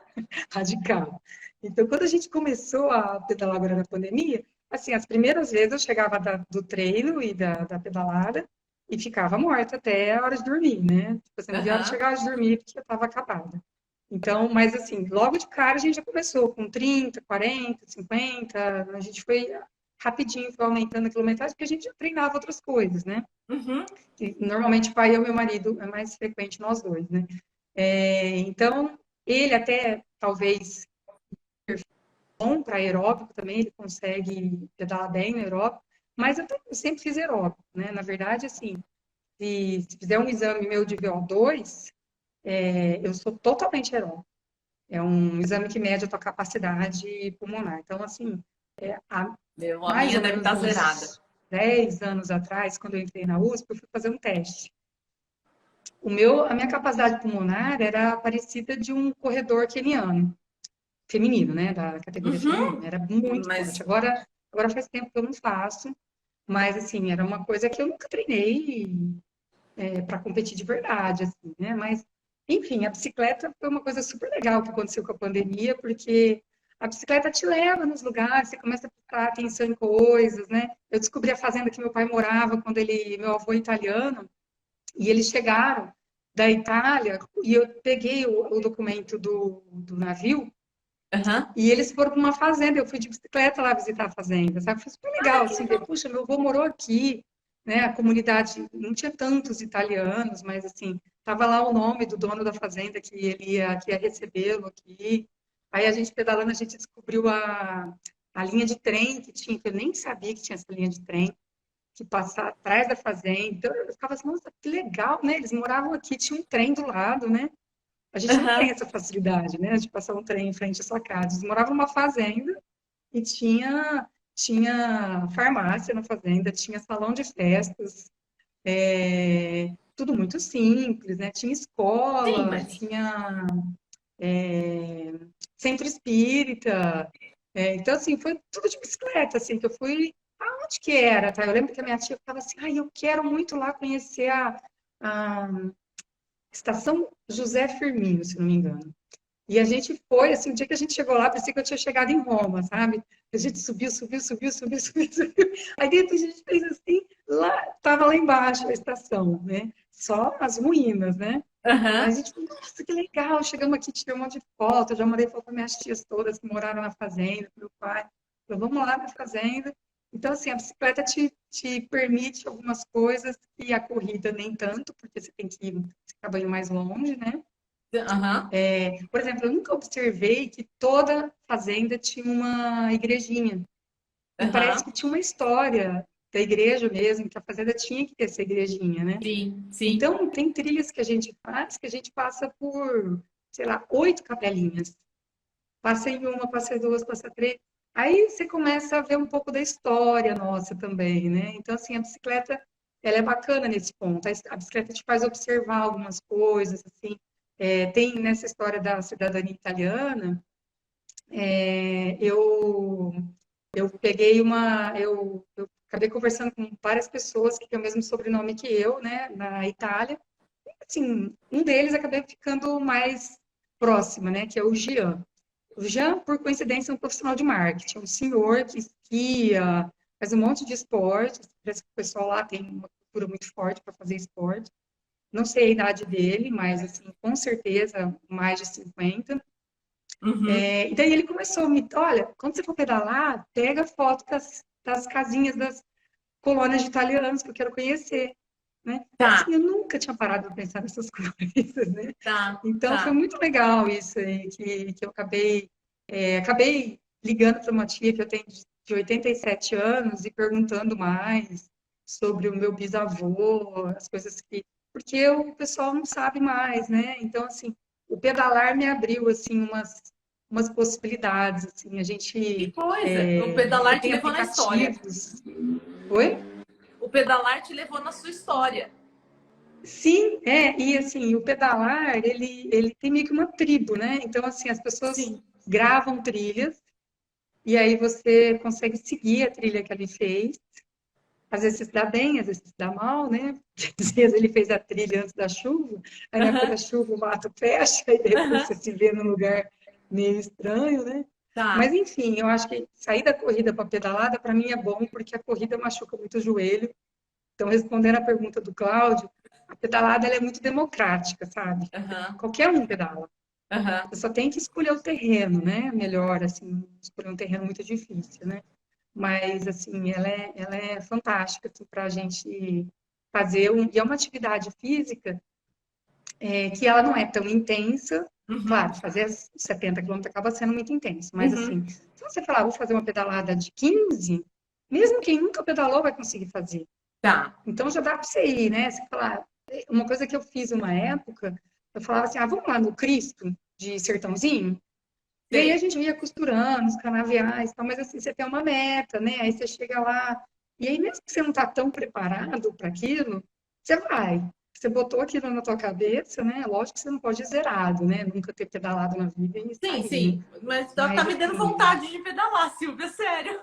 Radical. Então, quando a gente começou a pedalar agora na pandemia, assim, as primeiras vezes eu chegava do treino e da pedalada e ficava morta até a hora de dormir, né? Tipo assim, não via a hora de Aham. chegar de dormir porque eu estava acabada. Então, mas assim, logo de cara a gente já começou com 30, 40, 50, a gente foi rapidinho, foi aumentando a quilometragem, porque a gente já treinava outras coisas, né? Uhum. E, normalmente, o pai e o meu marido é mais frequente nós dois, né? Então, ele até, talvez, bom para aeróbico também, ele consegue pedalar bem no aeróbico, mas eu sempre fiz aeróbico, né? Na verdade, assim, se fizer um exame meu de VO2, eu sou totalmente aeróbico. É um exame que mede a tua capacidade pulmonar. Então, assim, há A mais minha ou deve menos estar zerada. uns 10 anos atrás, quando eu entrei na USP, eu fui fazer um teste. A minha capacidade pulmonar era parecida de um corredor queniano, feminino, né, da categoria Uhum. feminina, era muito forte. Mas, Agora faz tempo que eu não faço, mas assim, era uma coisa que eu nunca treinei para competir de verdade, assim, né? Mas, enfim, a bicicleta foi uma coisa super legal que aconteceu com a pandemia, porque a bicicleta te leva nos lugares, você começa a prestar atenção em coisas, né? Eu descobri a fazenda que meu pai morava quando meu avô é italiano, e eles chegaram da Itália, e eu peguei o documento do navio, aham. e eles foram para uma fazenda. Eu fui de bicicleta lá visitar a fazenda, sabe? Foi super legal, Que assim, ver, legal. puxa, meu avô morou aqui, né? A comunidade não tinha tantos italianos, mas assim, tava lá o nome do dono da fazenda que ia recebê-lo aqui. Aí a gente pedalando, a gente descobriu a linha de trem que tinha, que eu nem sabia que tinha essa linha de trem que passa atrás da fazenda. Então eu ficava assim, nossa, que legal, né? Eles moravam aqui, tinha um trem do lado, né? A gente não tem Aham. essa facilidade, né? De passar um trem em frente à sua casa. Eles moravam numa fazenda e tinha farmácia na fazenda, tinha salão de festas, tudo muito simples, né? Tinha Sim, escola, mas. tinha centro espírita. Então, assim, foi tudo de bicicleta, assim, que eu fui. Aonde que era, tá? Eu lembro que a minha tia falava assim, ai, eu quero muito lá conhecer a Estação José Firmino, se não me engano. E a gente foi, assim, o dia que a gente chegou lá, parecia que eu tinha chegado em Roma, sabe? A gente subiu, subiu, subiu, subiu, subiu, subiu. Aí depois a gente fez assim, tava lá embaixo a estação, né? Só as ruínas, né? Aí a Aham. gente falou, nossa, que legal, chegamos aqui, tirei um monte de foto, eu já mandei foto para minhas tias todas que moraram na fazenda, pro meu pai. Falei, vamos lá na fazenda. Então, assim, a bicicleta te permite algumas coisas e a corrida nem tanto, porque você tem que ir, você acaba indo mais longe, né? Aham. Por exemplo, eu nunca observei que toda fazenda tinha uma igrejinha. E parece Aham. que tinha uma história da igreja mesmo, que a fazenda tinha que ter essa igrejinha, né? Sim, sim. Então, tem trilhas que a gente faz que a gente passa por, sei lá, 8 capelinhas. Passa em uma, passa em duas, passa três. Aí você começa a ver um pouco da história nossa também, né? Então, assim, a bicicleta, ela é bacana nesse ponto. A bicicleta te faz observar algumas coisas, assim. Tem nessa história da cidadania italiana, é, eu, eu peguei eu acabei conversando com várias pessoas que têm o mesmo sobrenome que eu, né, na Itália. Assim, um deles acabei ficando mais próxima, né, que é o Jean. O Jean, por coincidência, é um profissional de marketing, um senhor que esquia, faz um monte de esporte. Parece que o pessoal lá tem uma cultura muito forte para fazer esporte. Não sei a idade dele, mas assim, com certeza mais de 50. Uhum. E daí ele começou a me, olha, quando você for pedalar, pega foto das casinhas das colônias de italianos que eu quero conhecer, né? Assim, Tá, eu nunca tinha parado para pensar nessas coisas, né? tá, Então foi tá. muito legal isso aí, que eu acabei ligando para uma tia que eu tenho de 87 anos e perguntando mais sobre o meu bisavô, as coisas que... Porque o pessoal não sabe mais, né? Então, assim, o pedalar me abriu, assim, umas possibilidades, assim, a Que gente... coisa. O pedalar te tem levou na história. aplicativos... Oi? O pedalar te levou na sua história. Sim, e assim, o pedalar, ele tem meio que uma tribo, né? Então, assim, as pessoas Sim. gravam trilhas, e aí você consegue seguir a trilha que ele fez. Às vezes se dá bem, às vezes se dá mal, né? Às vezes ele fez a trilha antes da chuva, aí na época da Aham, chuva o mato fecha, e de repente aham. você se vê num lugar meio estranho, né? Mas, Tá. enfim, eu acho que sair da corrida para pedalada, para mim, é bom, porque a corrida machuca muito o joelho. Então, respondendo a pergunta do Cláudio, a pedalada ela é muito democrática, sabe? Aham, Qualquer um pedala. aham. Você só tem que escolher o terreno, né? Melhor, assim, escolher um terreno muito difícil, né? Mas, assim, ela é fantástica assim, para a gente fazer. E é uma atividade física que ela não é tão intensa. Uhum, Claro, fazer 70 quilômetros acaba sendo muito intenso, mas, uhum. assim, se você falar, vou fazer uma pedalada de 15, mesmo quem nunca pedalou vai conseguir fazer. Tá. Então já dá para você ir, né? Você falar, uma coisa que eu fiz uma época, eu falava assim, vamos lá no Cristo de Sertãozinho? E aí a Sei. gente ia costurando os canaviais, tal, mas assim, você tem uma meta, né? Aí você chega lá, e aí mesmo que você não está tão preparado para aquilo, você vai. Você botou aquilo na tua cabeça, né? Lógico que você não pode ir zerado, né? Nunca ter pedalado na vida e Sim, sair, né? sim. Mas tá Mas me dando assim, vontade de pedalar, Silvia, sério.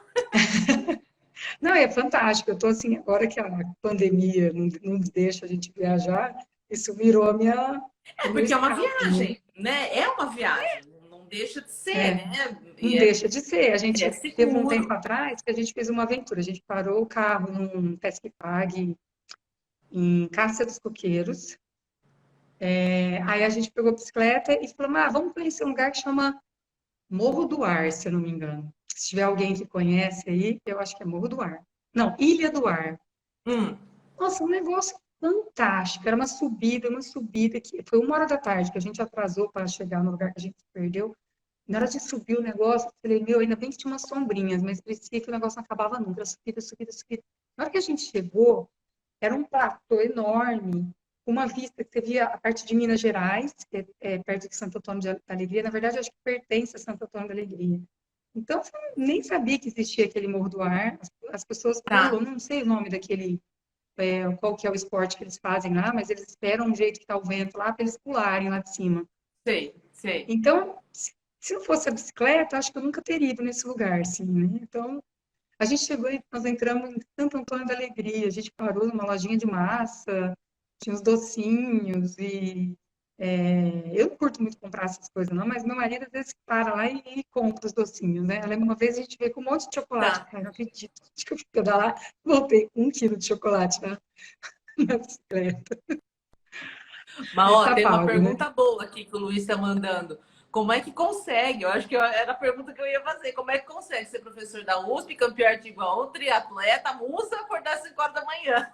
não, é fantástico. Eu tô assim, agora que a pandemia não deixa a gente viajar, isso virou o É meu porque é uma escape, né? viagem, né? É uma viagem. Não deixa de ser, É, né? não E deixa de ser. A é gente teve um tempo seguro. atrás que a gente fez uma aventura. A gente parou o carro num Pesque Pague em Cássia dos Coqueiros. Aí a gente pegou a bicicleta e falou, vamos conhecer um lugar que chama Morro do Ar, se eu não me engano. Se tiver alguém que conhece aí, eu acho que é Morro do Ar. Não, Ilha do Ar. Hum, Nossa, um negócio fantástico. Era uma subida que foi 1 hora da tarde que a gente atrasou para chegar no lugar que a gente se perdeu. Na hora de subir o negócio, eu falei, meu, ainda bem que tinha umas sombrinhas, mas parecia que o negócio não acabava nunca. Era subida, subida, subida. Na hora que a gente chegou, era um platô enorme, uma vista que você via a parte de Minas Gerais, que é perto de Santo Antônio da Alegria. Na verdade, eu acho que pertence a Santo Antônio da Alegria. Então, eu nem sabia que existia aquele Morro do Ar. As pessoas tá. pulam, não sei o nome daquele qual que é o esporte que eles fazem lá, mas eles esperam um jeito que está o vento lá para eles pularem lá de cima. Sei, sei. Então, se não fosse a bicicleta, acho que eu nunca teria ido nesse lugar, assim, né? Então, a gente chegou e nós entramos em Santo Antônio da Alegria, a gente parou numa lojinha de massa, tinha uns docinhos eu não curto muito comprar essas coisas, não, mas meu marido às vezes para lá e compra os docinhos, né? Eu lembro uma vez a gente veio com um monte de chocolate, Tá. eu não acredito, acho que eu fui pedalar, voltei com 1 quilo de chocolate na bicicleta. Mas, ó, Essa tem uma pauta, né? pergunta boa aqui que o Luiz está mandando. Como é que consegue? Eu acho que era a pergunta que eu ia fazer. Como é que consegue ser professor da USP, campeão artigo 1, triatleta, musa, acordar às 5 horas da manhã?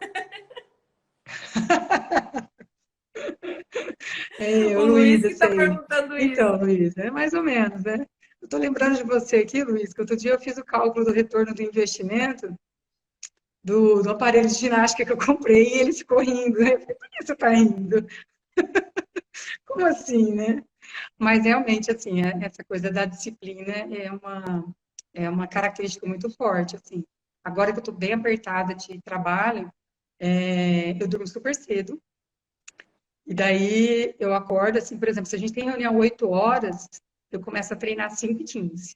É, O o Luiz, Luiz que esse está aí. perguntando Então, isso. Luiz, é mais ou menos, né? Eu tô lembrando de você aqui, Luiz, que outro dia eu fiz o cálculo do retorno do investimento do aparelho de ginástica que eu comprei e ele ficou rindo, né? Eu falei, por que você tá rindo? Como assim, né? Mas realmente, assim, essa coisa da disciplina é uma característica muito forte, assim. Agora que eu tô bem apertada de trabalho, eu durmo super cedo. E daí eu acordo, assim, por exemplo, se a gente tem reunião 8 horas, eu começo a treinar às 5h15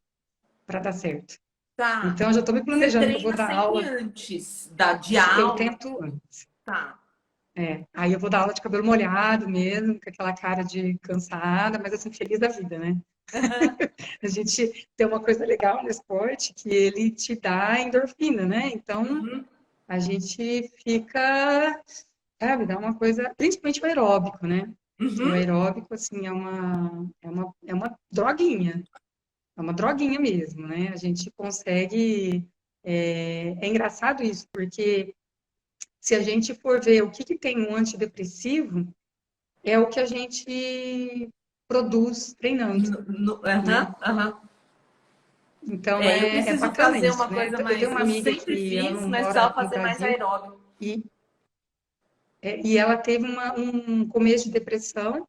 para dar certo. Tá. Então, eu já estou me Você planejando que eu vou treina dar sempre aula. antes de Eu aula. tento antes. Tá. Aí eu vou dar aula de cabelo molhado mesmo, com aquela cara de cansada, mas assim, feliz da vida, né? Aham. A gente tem uma coisa legal no esporte que ele te dá endorfina, né? Então, Uhum. a gente fica, sabe, dá uma coisa, principalmente o aeróbico, né? Que o Uhum. aeróbico, assim, é uma droguinha. É uma droguinha mesmo, né? A gente consegue. É engraçado isso, porque se a gente for ver o que tem um antidepressivo, é o que a gente produz treinando, né? Aham, aham. Então É, eu é preciso bacana fazer isso, uma né? coisa Eu tenho mais. uma Eu amiga sempre que ela fiz, não mas precisava mora no fazer mais Brasil aeróbio. e, e ela teve um começo de depressão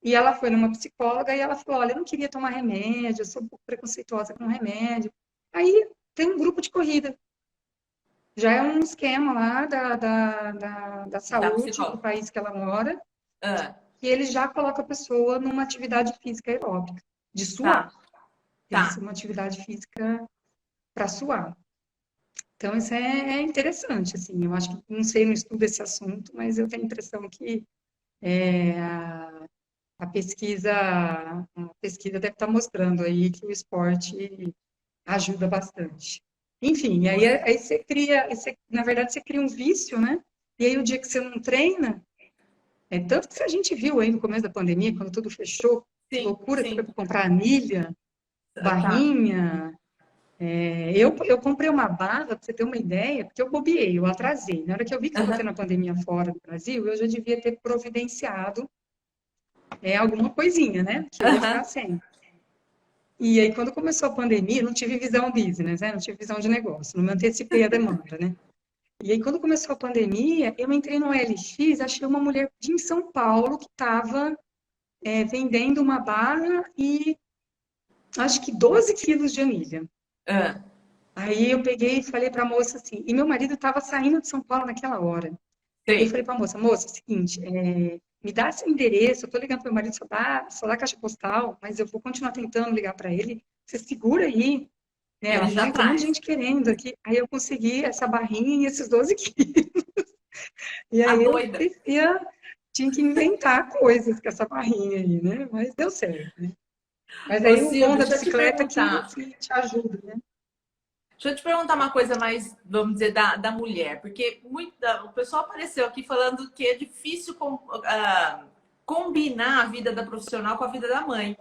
e ela foi numa psicóloga e ela falou: Olha, eu não queria tomar remédio, eu sou um pouco preconceituosa com remédio. Aí tem um grupo de corrida. Já é um esquema lá da Da saúde do psicóloga. país que ela mora, Ah, e ele já coloca a pessoa numa atividade física aeróbica, de suar. tá, Tem que ser tá. uma atividade física para suar. Então, isso é interessante, assim. Eu acho que, não sei, não estudo esse assunto, mas eu tenho a impressão que a pesquisa deve estar mostrando aí que o esporte ajuda bastante. Enfim, aí você cria, na verdade, você cria um vício, né? E aí o dia que você não treina, tanto que a gente viu aí no começo da pandemia, quando tudo fechou, que Sim, loucura que foi sim. para comprar anilha, Tá. barrinha. Eu comprei uma barra, para você ter uma ideia, porque eu bobiei, eu atrasei. Na hora que eu vi que estava tendo a Aham, pandemia fora do Brasil, eu já devia ter providenciado alguma coisinha, né? Que eu ia ficar aham. sem. E aí, quando começou a pandemia, não tive visão business, né? Não tive visão de negócio, não me antecipei a demanda, né? E aí, quando começou a pandemia, eu entrei no OLX, achei uma mulher em São Paulo que estava vendendo uma barra e acho que 12 quilos de anilha. Ah, Aí eu peguei e falei para a moça assim, e meu marido estava saindo de São Paulo naquela hora. E eu sei. falei para a moça, moça, é o seguinte, me dá seu endereço, eu tô ligando para meu marido só dá caixa postal, mas eu vou continuar tentando ligar para ele. Você segura aí, né? Ele Ela falou, já ai, tem um monte de traz. gente querendo aqui. Aí eu consegui essa barrinha e esses 12 quilos. E A aí eu doida. tinha que inventar coisas com essa barrinha aí, né? Mas deu certo, né? Mas Ô, aí o Sil, bom da deixa eu te bicicleta é que perguntar. te ajuda, né? Deixa eu te perguntar uma coisa mais, vamos dizer, da mulher, porque o pessoal apareceu aqui falando que é difícil combinar a vida da profissional com a vida da mãe.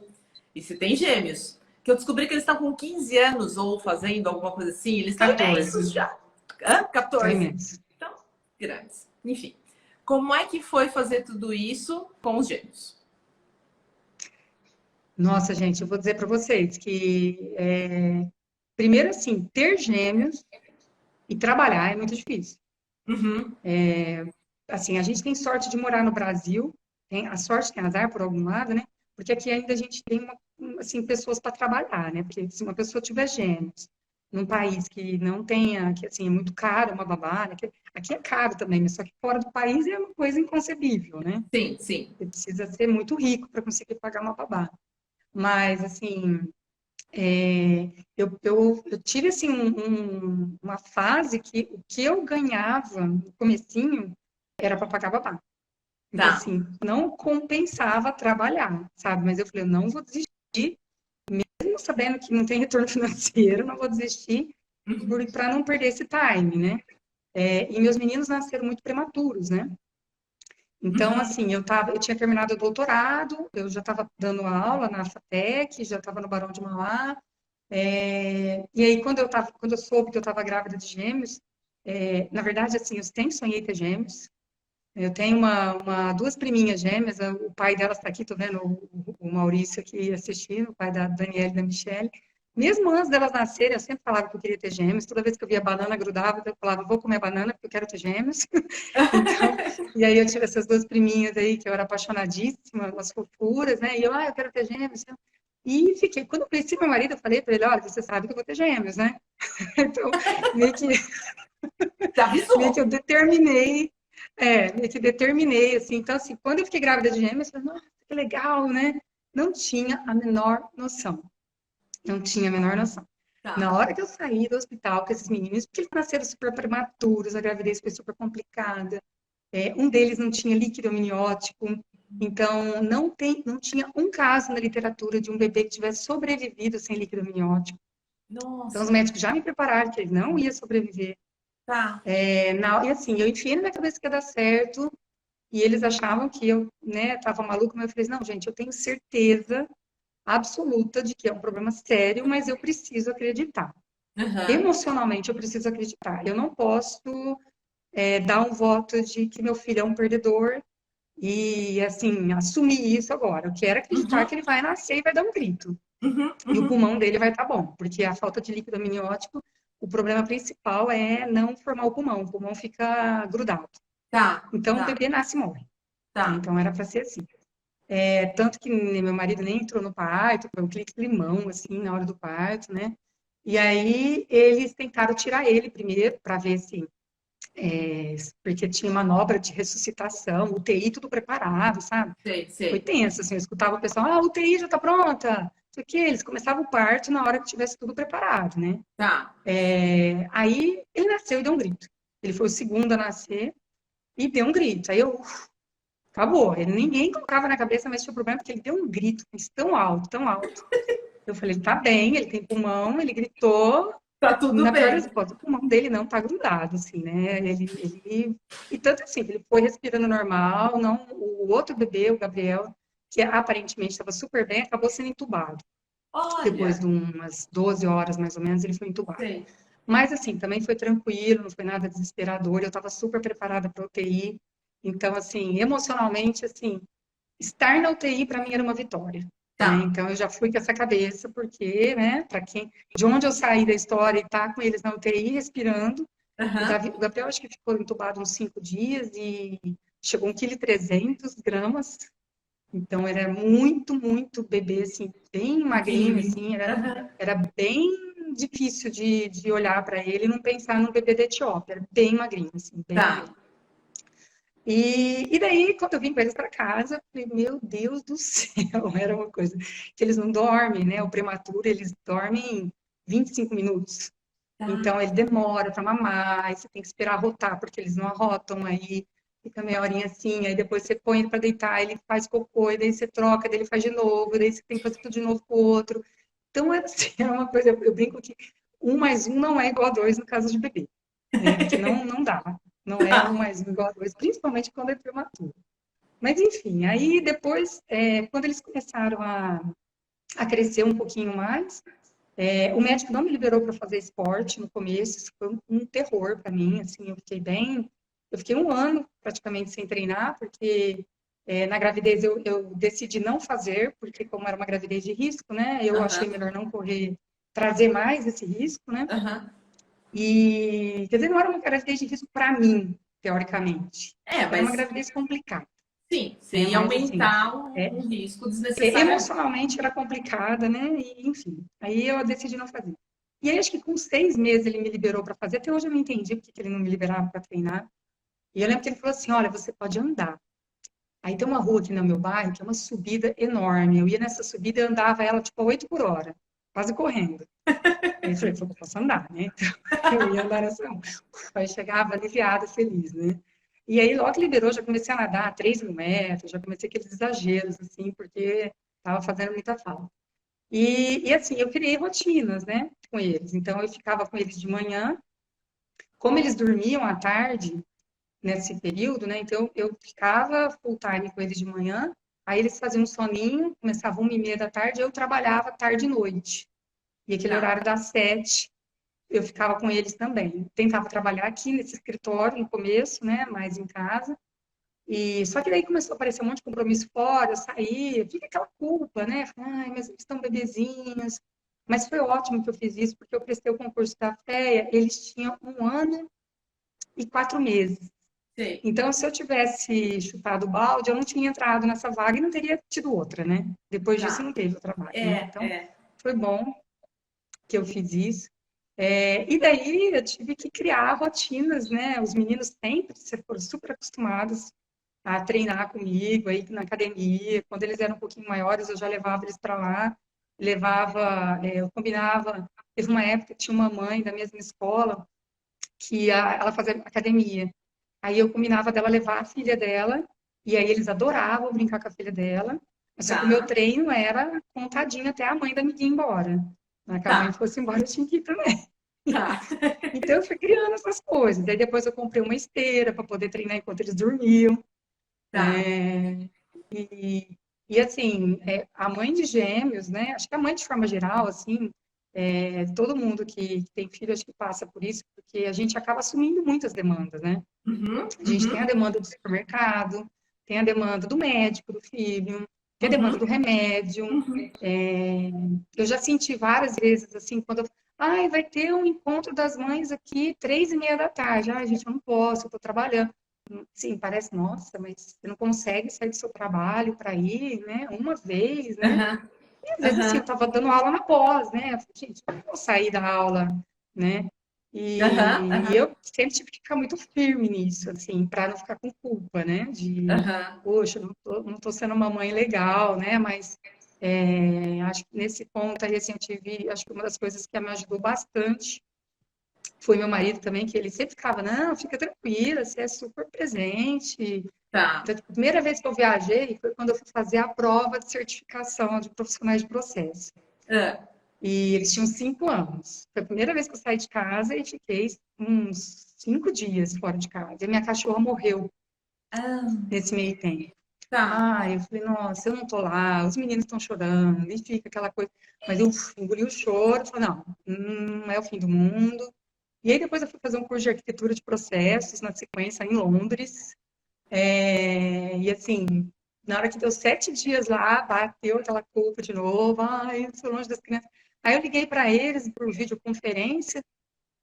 E se tem gêmeos, que eu descobri que eles estão com 15 anos ou fazendo alguma coisa assim, eles estão 14, imensos já. Hã? tá 14. imenso. Então, grandes. Enfim, como é que foi fazer tudo isso com os gêmeos? Nossa, gente, eu vou dizer para vocês que, primeiro, assim, ter gêmeos e trabalhar é muito difícil. Uhum. Assim, a gente tem sorte de morar no Brasil, tem a sorte, tem azar por algum lado, né? Porque aqui ainda a gente tem assim, pessoas para trabalhar, né? Porque se uma pessoa tiver gêmeos num país que não tenha, que assim, é muito caro uma babá, né? Aqui é caro também, mas só que fora do país é uma coisa inconcebível, né? Sim, sim. Você precisa ser muito rico para conseguir pagar uma babá. Mas, assim, eu tive, assim, uma fase que o que eu ganhava no comecinho era para pagar babá. Então, Tá. assim, não compensava trabalhar, sabe? Mas eu falei, eu não vou desistir, mesmo sabendo que não tem retorno financeiro, não vou desistir Uhum. para não perder esse time, né? E meus meninos nasceram muito prematuros, né? Então, Uhum. assim, eu tinha terminado o doutorado, eu já estava dando aula na FATEC, já estava no Barão de Mauá. E aí, quando eu soube que eu estava grávida de gêmeos, na verdade, assim, eu sempre sonhei ter gêmeos. Eu tenho duas priminhas gêmeas, o pai delas está aqui, tô vendo o Maurício aqui assistindo, o pai da Daniela e da Michelle. Mesmo antes delas nascerem, eu sempre falava que eu queria ter gêmeos. Toda vez que eu via banana, grudava, eu falava, vou comer banana porque eu quero ter gêmeos. Então, e aí eu tive essas duas priminhas aí, que eu era apaixonadíssima, umas fofuras, né? E eu quero ter gêmeos. E fiquei, quando eu conheci meu marido, eu falei para ele, olha, você sabe que eu vou ter gêmeos, né? Então, meio que Você meio que avisou. eu determinei, meio que determinei, assim. Então, assim, quando eu fiquei grávida de gêmeos, eu falei, nossa, que legal, né? Não tinha a menor noção. Não tinha a menor noção. Na Tá. hora que eu saí do hospital com esses meninos, porque eles nasceram super prematuros, a gravidez foi super complicada. Um deles não tinha líquido amniótico, então não tinha um caso na literatura de um bebê que tivesse sobrevivido sem líquido amniótico. Então, os Nossa, médicos já me prepararam que ele não ia sobreviver. tá. E assim, eu enfiei na minha cabeça que ia dar certo, e eles achavam que eu, né, tava maluca, mas eu falei, não, gente, eu tenho certeza absoluta de que é um problema sério, mas eu preciso acreditar. Aham. Emocionalmente, eu preciso acreditar. Eu não posso dar um voto de que meu filho é um perdedor e, assim, assumir isso agora. Eu quero acreditar Uhum. que ele vai nascer e vai dar um grito. Uhum. E o Uhum. pulmão dele vai estar bom, porque a falta de líquido amniótico, o problema principal é não formar o pulmão fica grudado. Tá, Então, o tá, bebê nasce e morre. Né? tá. Então, era para ser assim. Tanto que meu marido nem entrou no parto, foi um clique de limão, assim, na hora do parto, né? E aí, eles tentaram tirar ele primeiro, para ver se... porque tinha manobra de ressuscitação, UTI tudo preparado, sabe? Sei, Foi sei. tenso, assim, eu escutava o pessoal, a UTI já tá pronta, não sei o quê. Eles começavam o parto na hora que tivesse tudo preparado, né? Tá. Aí, ele nasceu e deu um grito. Ele foi o segundo a nascer e deu um grito. Aí eu, acabou. Ninguém colocava na cabeça, mas tinha um problema porque ele deu um grito, mas tão alto, tão alto. Eu falei, tá bem, ele tem pulmão, ele gritou. Tá tudo Na pior das bem. hipóteses, o pulmão dele não tá grudado, assim, né? E tanto assim, ele foi respirando normal, não, o outro bebê, o Gabriel, que aparentemente estava super bem, acabou sendo entubado. Depois Olha, de umas 12 horas, mais ou menos, ele foi entubado. sei. Mas, assim, também foi tranquilo, não foi nada desesperador, eu estava super preparada para UTI. Então, assim, emocionalmente, assim, estar na UTI para mim era uma vitória. Né? Tá. Então, eu já fui com essa cabeça, porque, né, para quem, de onde eu saí da história e tá com eles na UTI, respirando, Aham. O Gabriel acho que ficou entubado uns 5 dias e chegou a 1,3 kg, então era muito, muito bebê, assim, bem magrinho, Pequenininho. assim, Aham. era bem difícil de olhar para ele e não pensar no bebê da Etiópia, era bem magrinho, assim, bem Tá. magrinho. E daí, quando eu vim com eles para casa, eu falei, meu Deus do céu, era uma coisa que eles não dormem, né? O prematuro, eles dormem 25 minutos. Então, Tá. ele demora para mamar, aí você tem que esperar arrotar, porque eles não arrotam, aí fica meia horinha assim, aí depois você põe ele para deitar, ele faz cocô, e daí você troca, daí ele faz de novo, daí você tem que fazer tudo de novo com o outro. Então, era assim, era uma coisa, eu brinco que 1 mais 1 não é igual a 2 no caso de bebê, né? Porque não dá, não é um Tá. mais um igual a 2, principalmente quando é prematuro. Mas, enfim, aí depois, quando eles começaram a crescer um pouquinho mais, o médico não me liberou para fazer esporte no começo, isso foi um terror para mim, assim, eu fiquei 1 ano praticamente sem treinar, porque na gravidez eu decidi não fazer, porque como era uma gravidez de risco, né, eu achei Aham. melhor não correr, trazer mais esse risco, né, Aham. e, quer dizer, não era uma gravidez de risco para mim, teoricamente, É, era uma mas gravidez complicada, sim, você né, ia mas assim, aumentar é, um risco desnecessariamente. emocionalmente era complicada, né? E, enfim, aí eu decidi não fazer. E aí, acho que com 6 meses ele me liberou para fazer. Até hoje eu não entendi porque que ele não me liberava para treinar. E eu lembro que ele falou assim: olha, você pode andar. Aí tem uma rua aqui no meu bairro que é uma subida enorme. Eu ia nessa subida e andava ela tipo a 8 por hora, quase correndo. Aí eu falei: eu posso andar, né? Então, eu ia andar nessa rua. Aí chegava aliviada, feliz, né? E aí, logo que liberou, já comecei a nadar 3 mil metros, já comecei aqueles exageros, assim, porque estava fazendo muita falta. E assim, eu criei rotinas, né, com eles. Então, eu ficava com eles de manhã. Como eles dormiam à tarde, nesse período, né? Então, eu ficava full time com eles de manhã, aí eles faziam um soninho, começava 1h30 da tarde, eu trabalhava tarde e noite. E aquele Tá, horário das 7, eu ficava com eles também. Tentava trabalhar aqui nesse escritório no começo, né? Mais em casa. E só que daí começou a aparecer um monte de compromisso fora, eu saía, fica aquela culpa, né? Ai, mas eles estão bebezinhos. Mas foi ótimo que eu fiz isso, porque eu prestei o concurso da FEA, eles tinham 1 ano e 4 meses. sei. Então, se eu tivesse chutado o balde, eu não tinha entrado nessa vaga e não teria tido outra, né? Depois disso, não Tá. teve outra vaga, né? É, Então, é. foi bom que eu fiz isso. E daí, eu tive que criar rotinas, né? Os meninos sempre foram super acostumados a treinar comigo aí na academia. Quando eles eram um pouquinho maiores, eu já levava eles para lá. Eu combinava. Teve uma época que tinha uma mãe da mesma escola que ela fazia academia. Aí eu combinava dela levar a filha dela, e aí eles adoravam brincar com a filha dela. Só que o meu Tá, treino era contadinho até a mãe da amiguinha ir embora. Na que a mãe tá, fosse embora, eu tinha que ir também. tá. Então eu fui criando essas coisas. Aí depois eu comprei uma esteira para poder treinar enquanto eles dormiam. Tá. E assim, a mãe de gêmeos, né? Acho que a mãe de forma geral, assim, todo mundo que tem filho, acho que passa por isso, porque a gente acaba assumindo muitas demandas, né? Uhum, A gente tem a uhum, demanda do supermercado, tem a demanda do médico, do filho, tem a demanda uhum, do remédio. uhum. É, eu já senti várias vezes, assim, quando ai, vai ter um encontro das mães aqui, 3h30 da tarde. Ai, gente, eu não posso, eu estou trabalhando. Sim, parece, nossa, mas você não consegue sair do seu trabalho para ir, né? Uma vez, né? Aham, E às vezes, assim, eu aham, estava dando aula na pós, né? Eu falei, gente, eu não vou sair da aula, né? aham, E aham, eu sempre tive que ficar muito firme nisso, assim, para não ficar com culpa, né? De, aham. poxa, não tô sendo uma mãe legal, né? Mas acho que nesse ponto aí, assim, acho que uma das coisas que me ajudou bastante foi meu marido também, que ele sempre ficava, não, fica tranquila, você é super presente. Tá. Então, a primeira vez que eu viajei foi quando eu fui fazer a prova de certificação de profissionais de processo. Ah, E eles tinham 5 anos. Foi a primeira vez que eu saí de casa e fiquei uns 5 dias fora de casa. E minha cachorra morreu ah, nesse meio tempo. tá. Ah, eu falei, nossa, eu não tô lá, os meninos estão chorando, e fica aquela coisa. Mas eu engoli o choro, falei, não, não é o fim do mundo. E aí depois eu fui fazer um curso de arquitetura de processos na sequência em Londres. E assim, na hora que deu 7 dias lá, bateu aquela culpa de novo. Ai, eu sou longe das crianças. Aí eu liguei para eles por videoconferência.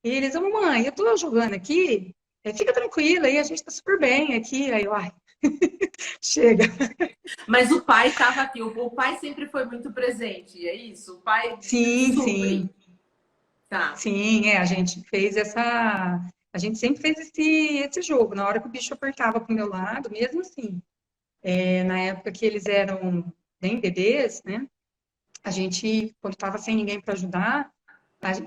E eles, ô mamãe, eu tô jogando aqui. Fica tranquila, aí a gente tá super bem aqui. Aí eu, ai, chega. Mas o pai estava aqui. O pai sempre foi muito presente, é isso? O pai Sim, sim, supre. Tá, sim, a gente fez essa. A gente sempre fez esse jogo. Na hora que o bicho apertava pro meu lado, mesmo assim. Na época que eles eram bem bebês, né? A gente, quando estava sem ninguém para ajudar,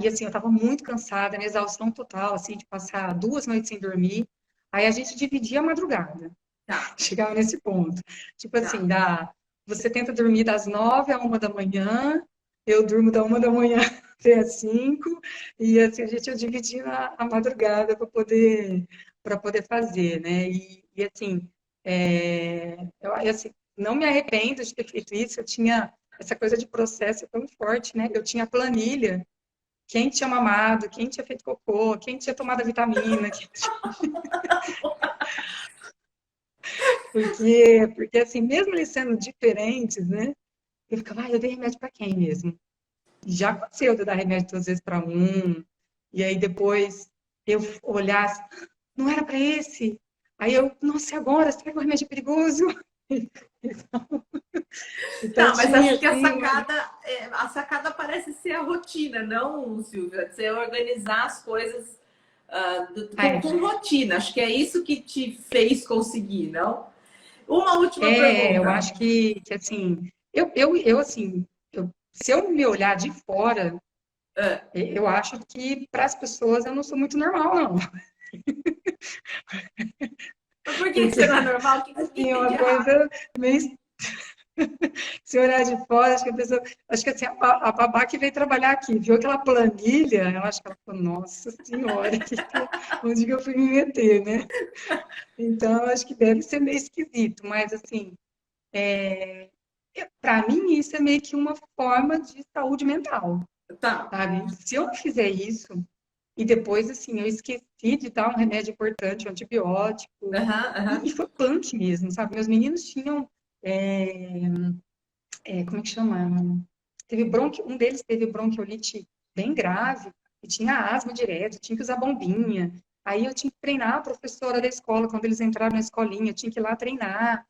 e assim, eu estava muito cansada, minha exaustão total, assim, de passar 2 noites sem dormir. Aí a gente dividia a madrugada, tá, chegava nesse ponto. Tipo assim, tá. você tenta dormir das 9 à 1 da manhã, eu durmo da 1 da manhã até às 5, e assim, a gente ia dividindo a madrugada para poder fazer, né? E assim, assim, não me arrependo de ter feito isso, eu tinha essa coisa de processo tão forte, né? Eu tinha planilha, quem tinha mamado, quem tinha feito cocô, quem tinha tomado a vitamina, porque assim, mesmo eles sendo diferentes, né? Eu ficava, eu dei remédio para quem mesmo? E já aconteceu de eu dar remédio duas vezes para um, e aí depois eu olhasse, não era para esse. Aí eu, nossa, e agora? Será que o remédio é perigoso? Então Tá, mas tinha acho que assim, a sacada parece ser a rotina, não, Silvia? Você organizar as coisas com é, rotina. Acho que é isso que te fez conseguir, não? Uma última eu pergunta. acho que assim, assim, se eu me olhar de fora, Ah, eu acho que para as pessoas eu não sou muito normal, não. mas por que Porque, você não é normal? O que assim, é tem de uma errado? coisa meio Se olhar de fora, acho que a pessoa, acho que assim, a babá que veio trabalhar aqui, viu aquela planilha, eu acho que ela falou, nossa senhora, onde que eu fui me meter, né? Então, eu acho que deve ser meio esquisito, mas assim, para mim isso é meio que uma forma de saúde mental, Tá. sabe? Se eu não fizer isso, e depois, assim, eu esqueci de dar um remédio importante, um antibiótico, Aham, e aham. foi punk mesmo, sabe? Meus meninos tinham, é, como é que chama? Um deles teve bronquiolite bem grave, e tinha asma direto, tinha que usar bombinha. Aí eu tinha que treinar a professora da escola, quando eles entraram na escolinha, eu tinha que ir lá treinar.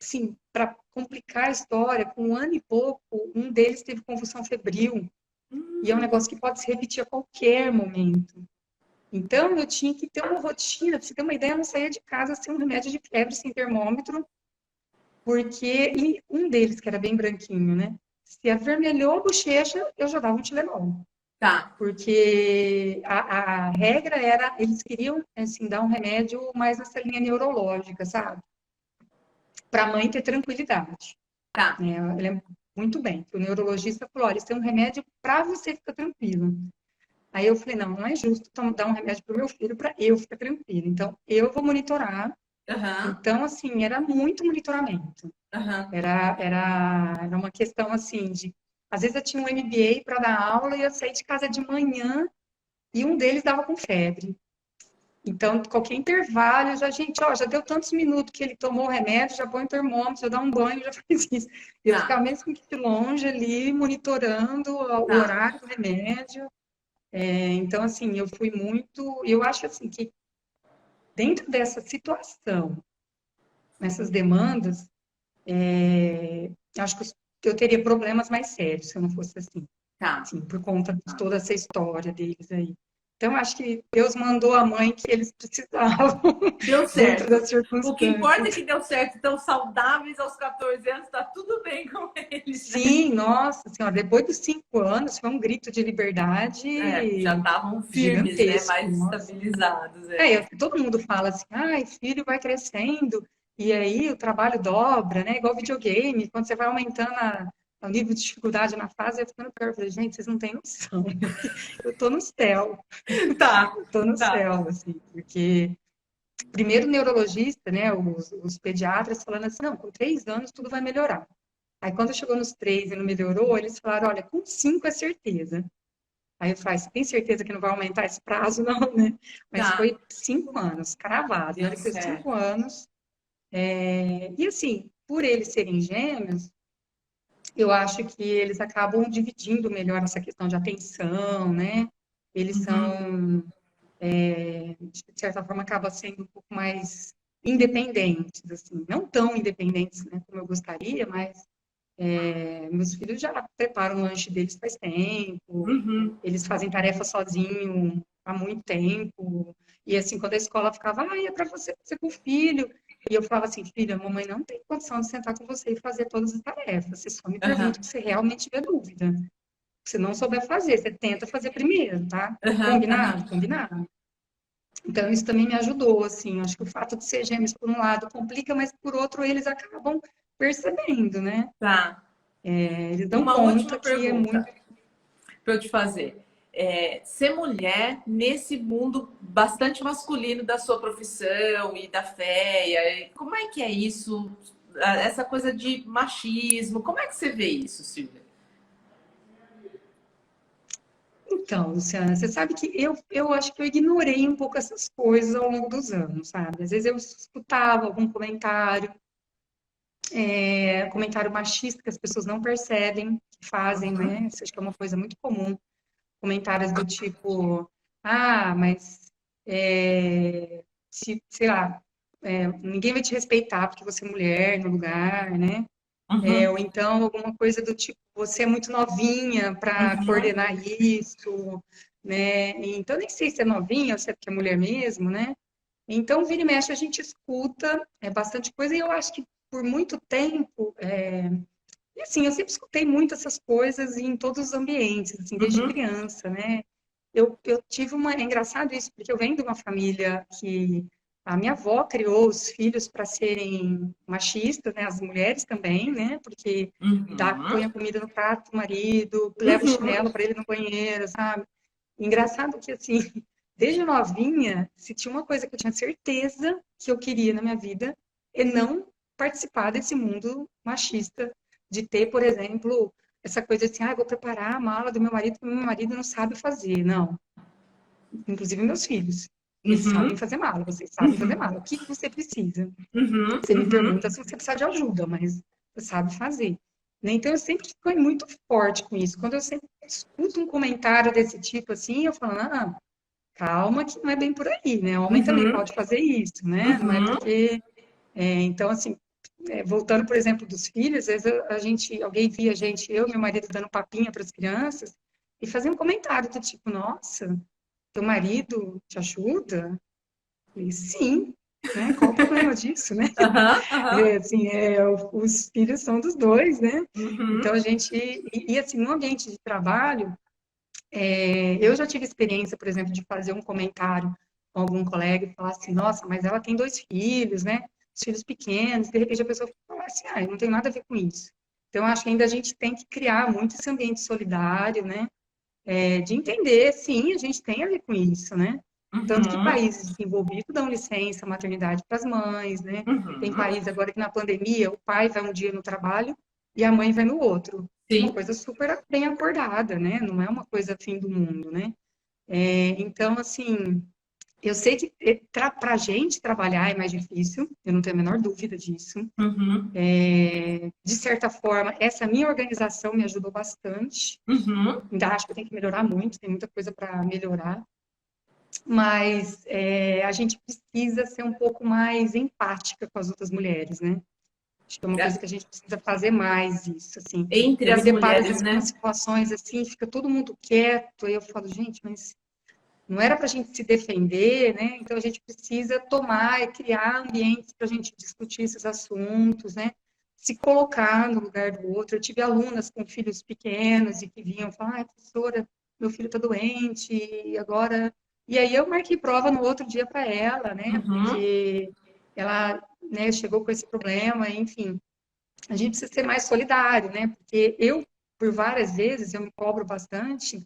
Assim, para complicar a história, com um ano e pouco, um deles teve convulsão febril, e é um negócio que pode se repetir a qualquer momento. Então, eu tinha que ter uma rotina. Pra você ter uma ideia, eu não saía de casa sem um remédio de febre, sem termômetro, porque e um deles, que era bem branquinho, né? Se avermelhou a bochecha, eu já dava um Tilenol. Tá. Porque a regra era, eles queriam, assim, dar um remédio mais nessa linha neurológica, sabe? Para a mãe ter tranquilidade, Tá. né? Ele é muito bem. O neurologista falou, olha, isso é um remédio para você ficar tranquilo. Aí eu falei, não, não é justo dar um remédio para o meu filho para eu ficar tranquila. Então, eu vou monitorar. Aham, Então, assim, era muito monitoramento. aham. Era uma questão, assim, de... Às vezes eu tinha um MBA para dar aula e eu saí de casa de manhã e um deles dava com febre. Então, qualquer intervalo, já, gente, ó, já deu tantos minutos que ele tomou o remédio, já põe o termômetro, já dá um banho, já faz isso. E eu Tá, ficava mesmo que de longe ali, monitorando o tá. horário do remédio. Então, assim, eu fui muito. Eu acho assim que dentro dessa situação, nessas demandas, acho que eu teria problemas mais sérios se eu não fosse assim, Tá. sim, por conta de Tá. toda essa história deles aí. Então, acho que Deus mandou a mãe que eles precisavam Deu dentro certo. das O que importa é circunstâncias. que deu certo. Estão saudáveis aos 14 anos, tá tudo bem com eles, né? Sim, nossa senhora, depois dos 5 anos foi um grito de É, já liberdade estavam firmes, né? gigantesco, Mais nossa. estabilizados. É. Todo mundo fala assim, ai, filho vai crescendo, e aí o trabalho dobra, né? Igual videogame, quando você vai aumentando o nível de dificuldade na fase, eu ficando pior. Eu falei, gente, vocês não têm noção. Eu tô no céu, Tá, eu tô no tá. céu, assim, porque primeiro o neurologista, né, os pediatras falando assim, não, com 3 anos tudo vai melhorar. Aí quando chegou nos 3 e não melhorou, eles falaram, olha, com 5 é certeza. Aí eu falei, você tem certeza que não vai aumentar esse prazo, não, né? Mas Tá. foi 5 anos, cravado. Na Deu hora que deu cinco certo. anos. E assim, por eles serem gêmeos, eu acho que eles acabam dividindo melhor essa questão de atenção, né? Eles Uhum. são, de certa forma, acabam sendo um pouco mais independentes, assim. Não tão independentes, né, como eu gostaria, mas meus filhos já preparam o lanche deles faz tempo, Uhum. eles fazem tarefa sozinho há muito tempo. E assim, quando a escola ficava, é para você fazer com o filho. E eu falava assim, filha, a mamãe não tem condição de sentar com você e fazer todas as tarefas. Você só me pergunta Aham. o que você realmente tiver dúvida. Se não souber fazer, você tenta fazer primeiro, tá? Aham. Combinado? Aham. Combinado. Então, isso também me ajudou, assim. Acho que o fato de ser gêmeos, por um lado, complica, mas por outro, eles acabam percebendo, né? Tá. Eles dão Uma última conta que é pergunta muito. para eu te fazer. Ser mulher nesse mundo bastante masculino da sua profissão e da fé, como é que é isso? Essa coisa de machismo, como é que você vê isso, Silvia? Então, Luciana, você sabe que eu acho que eu ignorei um pouco essas coisas ao longo dos anos, sabe? Às vezes eu escutava algum comentário, comentário machista que as pessoas não percebem que fazem, né? Isso acho que é uma coisa muito comum. Comentários do tipo, mas sei lá, ninguém vai te respeitar porque você é mulher no lugar, né? Uhum, Ou então alguma coisa do tipo, você é muito novinha para uhum, coordenar isso, né? Então, nem sei se é novinha ou se é porque é mulher mesmo, né? Então, vira e mexe, a gente escuta bastante coisa e eu acho que por muito tempo, e assim, eu sempre escutei muito essas coisas em todos os ambientes, assim, desde uhum, criança, né? Eu tive uma. É engraçado isso, porque eu venho de uma família que a minha avó criou os filhos para serem machistas, né? As mulheres também, né? Porque põe a comida no prato do marido, leva o chinelo para ele no banheiro, sabe? Engraçado que, assim, desde novinha, se tinha uma coisa que eu tinha certeza que eu queria na minha vida, é não participar desse mundo machista, de ter, por exemplo, essa coisa assim, vou preparar a mala do meu marido, porque meu marido não sabe fazer. Não. Inclusive meus filhos. Eles sabem fazer mala, vocês sabem fazer mala. O que você precisa? Você me pergunta se você precisa de ajuda, mas você sabe fazer. Né? Então, eu sempre fui muito forte com isso. Quando eu sempre escuto um comentário desse tipo, assim, eu falo, calma que não é bem por aí, né? Homem também pode fazer isso, né? Não é porque... então, assim, voltando, por exemplo, dos filhos, às vezes alguém via a gente, eu e meu marido, dando papinha para as crianças, e fazia um comentário do tipo, nossa, teu marido te ajuda? E sim, né? Qual o problema disso, né? Assim, os filhos são dos dois, né? Então a gente assim, no ambiente de trabalho, eu já tive experiência, por exemplo, de fazer um comentário com algum colega e falar assim, nossa, mas ela tem 2 filhos, né? Os filhos pequenos, de repente a pessoa fala assim, eu não tenho nada a ver com isso. Então acho que ainda a gente tem que criar muito esse ambiente solidário, né? De entender, sim, a gente tem a ver com isso, né? Tanto que países desenvolvidos dão licença maternidade para as mães, né? Tem países agora que na pandemia o pai vai um dia no trabalho e a mãe vai no outro. Uma coisa super bem acordada, né? Não é uma coisa fim do mundo, né? Então, assim, eu sei que para a gente trabalhar é mais difícil, eu não tenho a menor dúvida disso. De certa forma, essa minha organização me ajudou bastante. Ainda acho que eu tenho que melhorar muito, tem muita coisa para melhorar. Mas a gente precisa ser um pouco mais empática com as outras mulheres, né? Acho que é uma coisa que a gente precisa fazer mais isso, assim. Entre Eu me as deparo, às mulheres, vezes, com né? situações assim, fica todo mundo quieto, aí eu falo, gente, mas não era para a gente se defender, né? Então a gente precisa tomar e criar ambientes para a gente discutir esses assuntos, né? Se colocar no lugar do outro. Eu tive alunas com filhos pequenos e que vinham falar, professora, meu filho está doente e agora... E aí eu marquei prova no outro dia para ela, né? Porque ela, né, chegou com esse problema, enfim. A gente precisa ser mais solidário, né? Porque eu, por várias vezes, eu me cobro bastante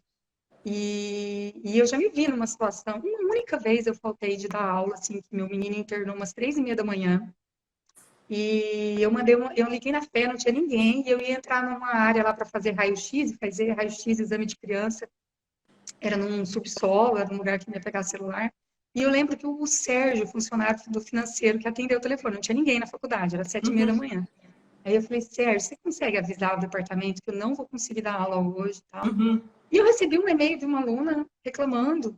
e eu já me vi numa situação, uma única vez eu faltei de dar aula, assim, que meu menino internou umas 3h30 da manhã, e eu liguei na fé, não tinha ninguém, e eu ia entrar numa área lá para fazer raio-x, exame de criança, era num subsolo, era um lugar que não ia pegar celular, e eu lembro que o Sérgio, funcionário do financeiro, que atendeu o telefone, não tinha ninguém na faculdade, era 7h30 da manhã. Aí eu falei, Sérgio, você consegue avisar o departamento que eu não vou conseguir dar aula hoje e tal? E eu recebi um e-mail de uma aluna reclamando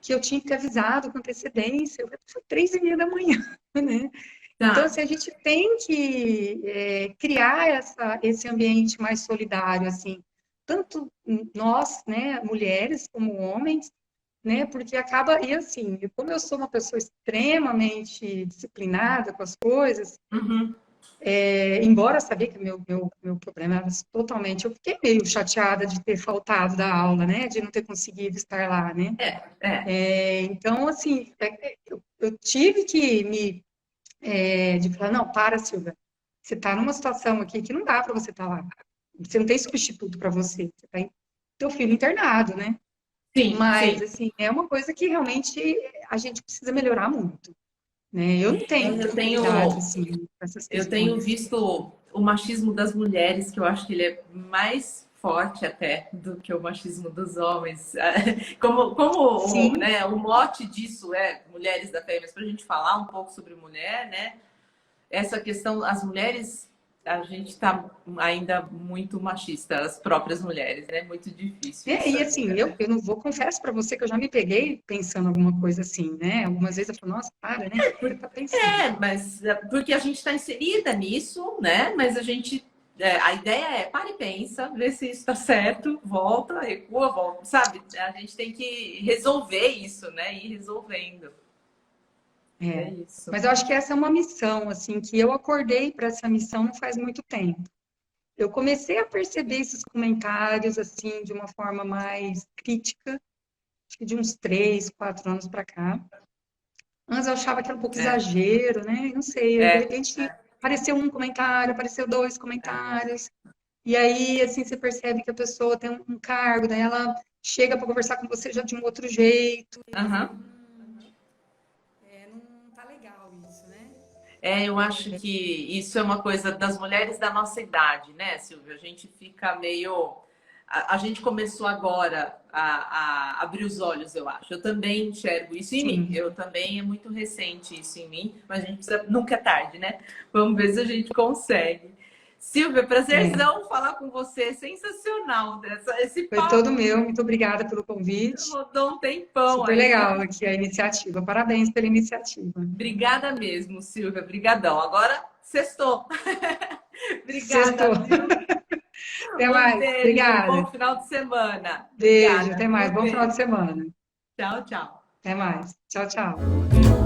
que eu tinha que ter avisado com antecedência. Foi 3h30 da manhã, né? Então, assim, a gente tem que criar esse ambiente mais solidário, assim, tanto nós, né, mulheres, como homens, né, porque acaba, e assim, como eu sou uma pessoa extremamente disciplinada com as coisas, embora sabia que meu problema era totalmente... Eu fiquei meio chateada de ter faltado da aula, né? De não ter conseguido estar lá, né? Então, assim, eu tive que de falar, não, para, Silvia. Você está numa situação aqui que não dá para você estar lá. Você não tem substituto para você. Você está teu filho internado, né? Mas, assim, é uma coisa que realmente a gente precisa melhorar muito. Né? Eu não tenho tranquilidade, assim, com essas Eu tenho questões. visto o machismo das mulheres, que eu acho que ele é mais forte até do que o machismo dos homens. Como Sim, né, o mote disso é Mulheres da Fé, mas para a gente falar um pouco sobre mulher, né? Essa questão, as mulheres, a gente está ainda muito machista, as próprias mulheres, né? Muito difícil isso e assim, ainda, eu, né? eu não vou, confesso para você que eu já me peguei pensando alguma coisa assim, né? Algumas vezes eu falo, nossa, para, né? O que você tá pensando? Mas porque a gente está inserida nisso, né? Mas a gente. A ideia é para e pensa, vê se isso está certo, volta, recua, volta, sabe? A gente tem que resolver isso, né? Ir resolvendo. É É. isso. Mas eu acho que essa é uma missão, assim, que eu acordei para essa missão não faz muito tempo. Eu comecei a perceber esses comentários, assim, de uma forma mais crítica, acho que de uns 3, 4 anos para cá. Antes eu achava que era um pouco exagero, né? Não sei, de É, repente apareceu um comentário, apareceu dois comentários, e aí, assim, você percebe que a pessoa tem um cargo, daí ela chega para conversar com você já de um outro jeito. aham. Não tá legal isso, né? Eu acho que isso é uma coisa das mulheres da nossa idade, né, Silvia? A gente fica meio. A gente começou agora a abrir os olhos, eu acho. Eu também enxergo isso em mim. Sim, Eu também, é muito recente isso em mim, mas a gente precisa. Nunca é tarde, né? Vamos ver se a gente consegue. Silvia, é. prazerzão falar com você. Sensacional esse Foi todo papo. meu. Muito obrigada pelo convite. Rodou um tempão Super aí. legal aqui a iniciativa. Parabéns pela iniciativa. Obrigada mesmo, Silvia. Brigadão. Agora, sextou. Sextou. Obrigada, viu? Até Um mais. beijo, bom Obrigada. final de semana. Beijo. Obrigada, Até mais. viu? Bom final de Beijo. semana. Tchau, tchau. Até mais. Tchau, tchau.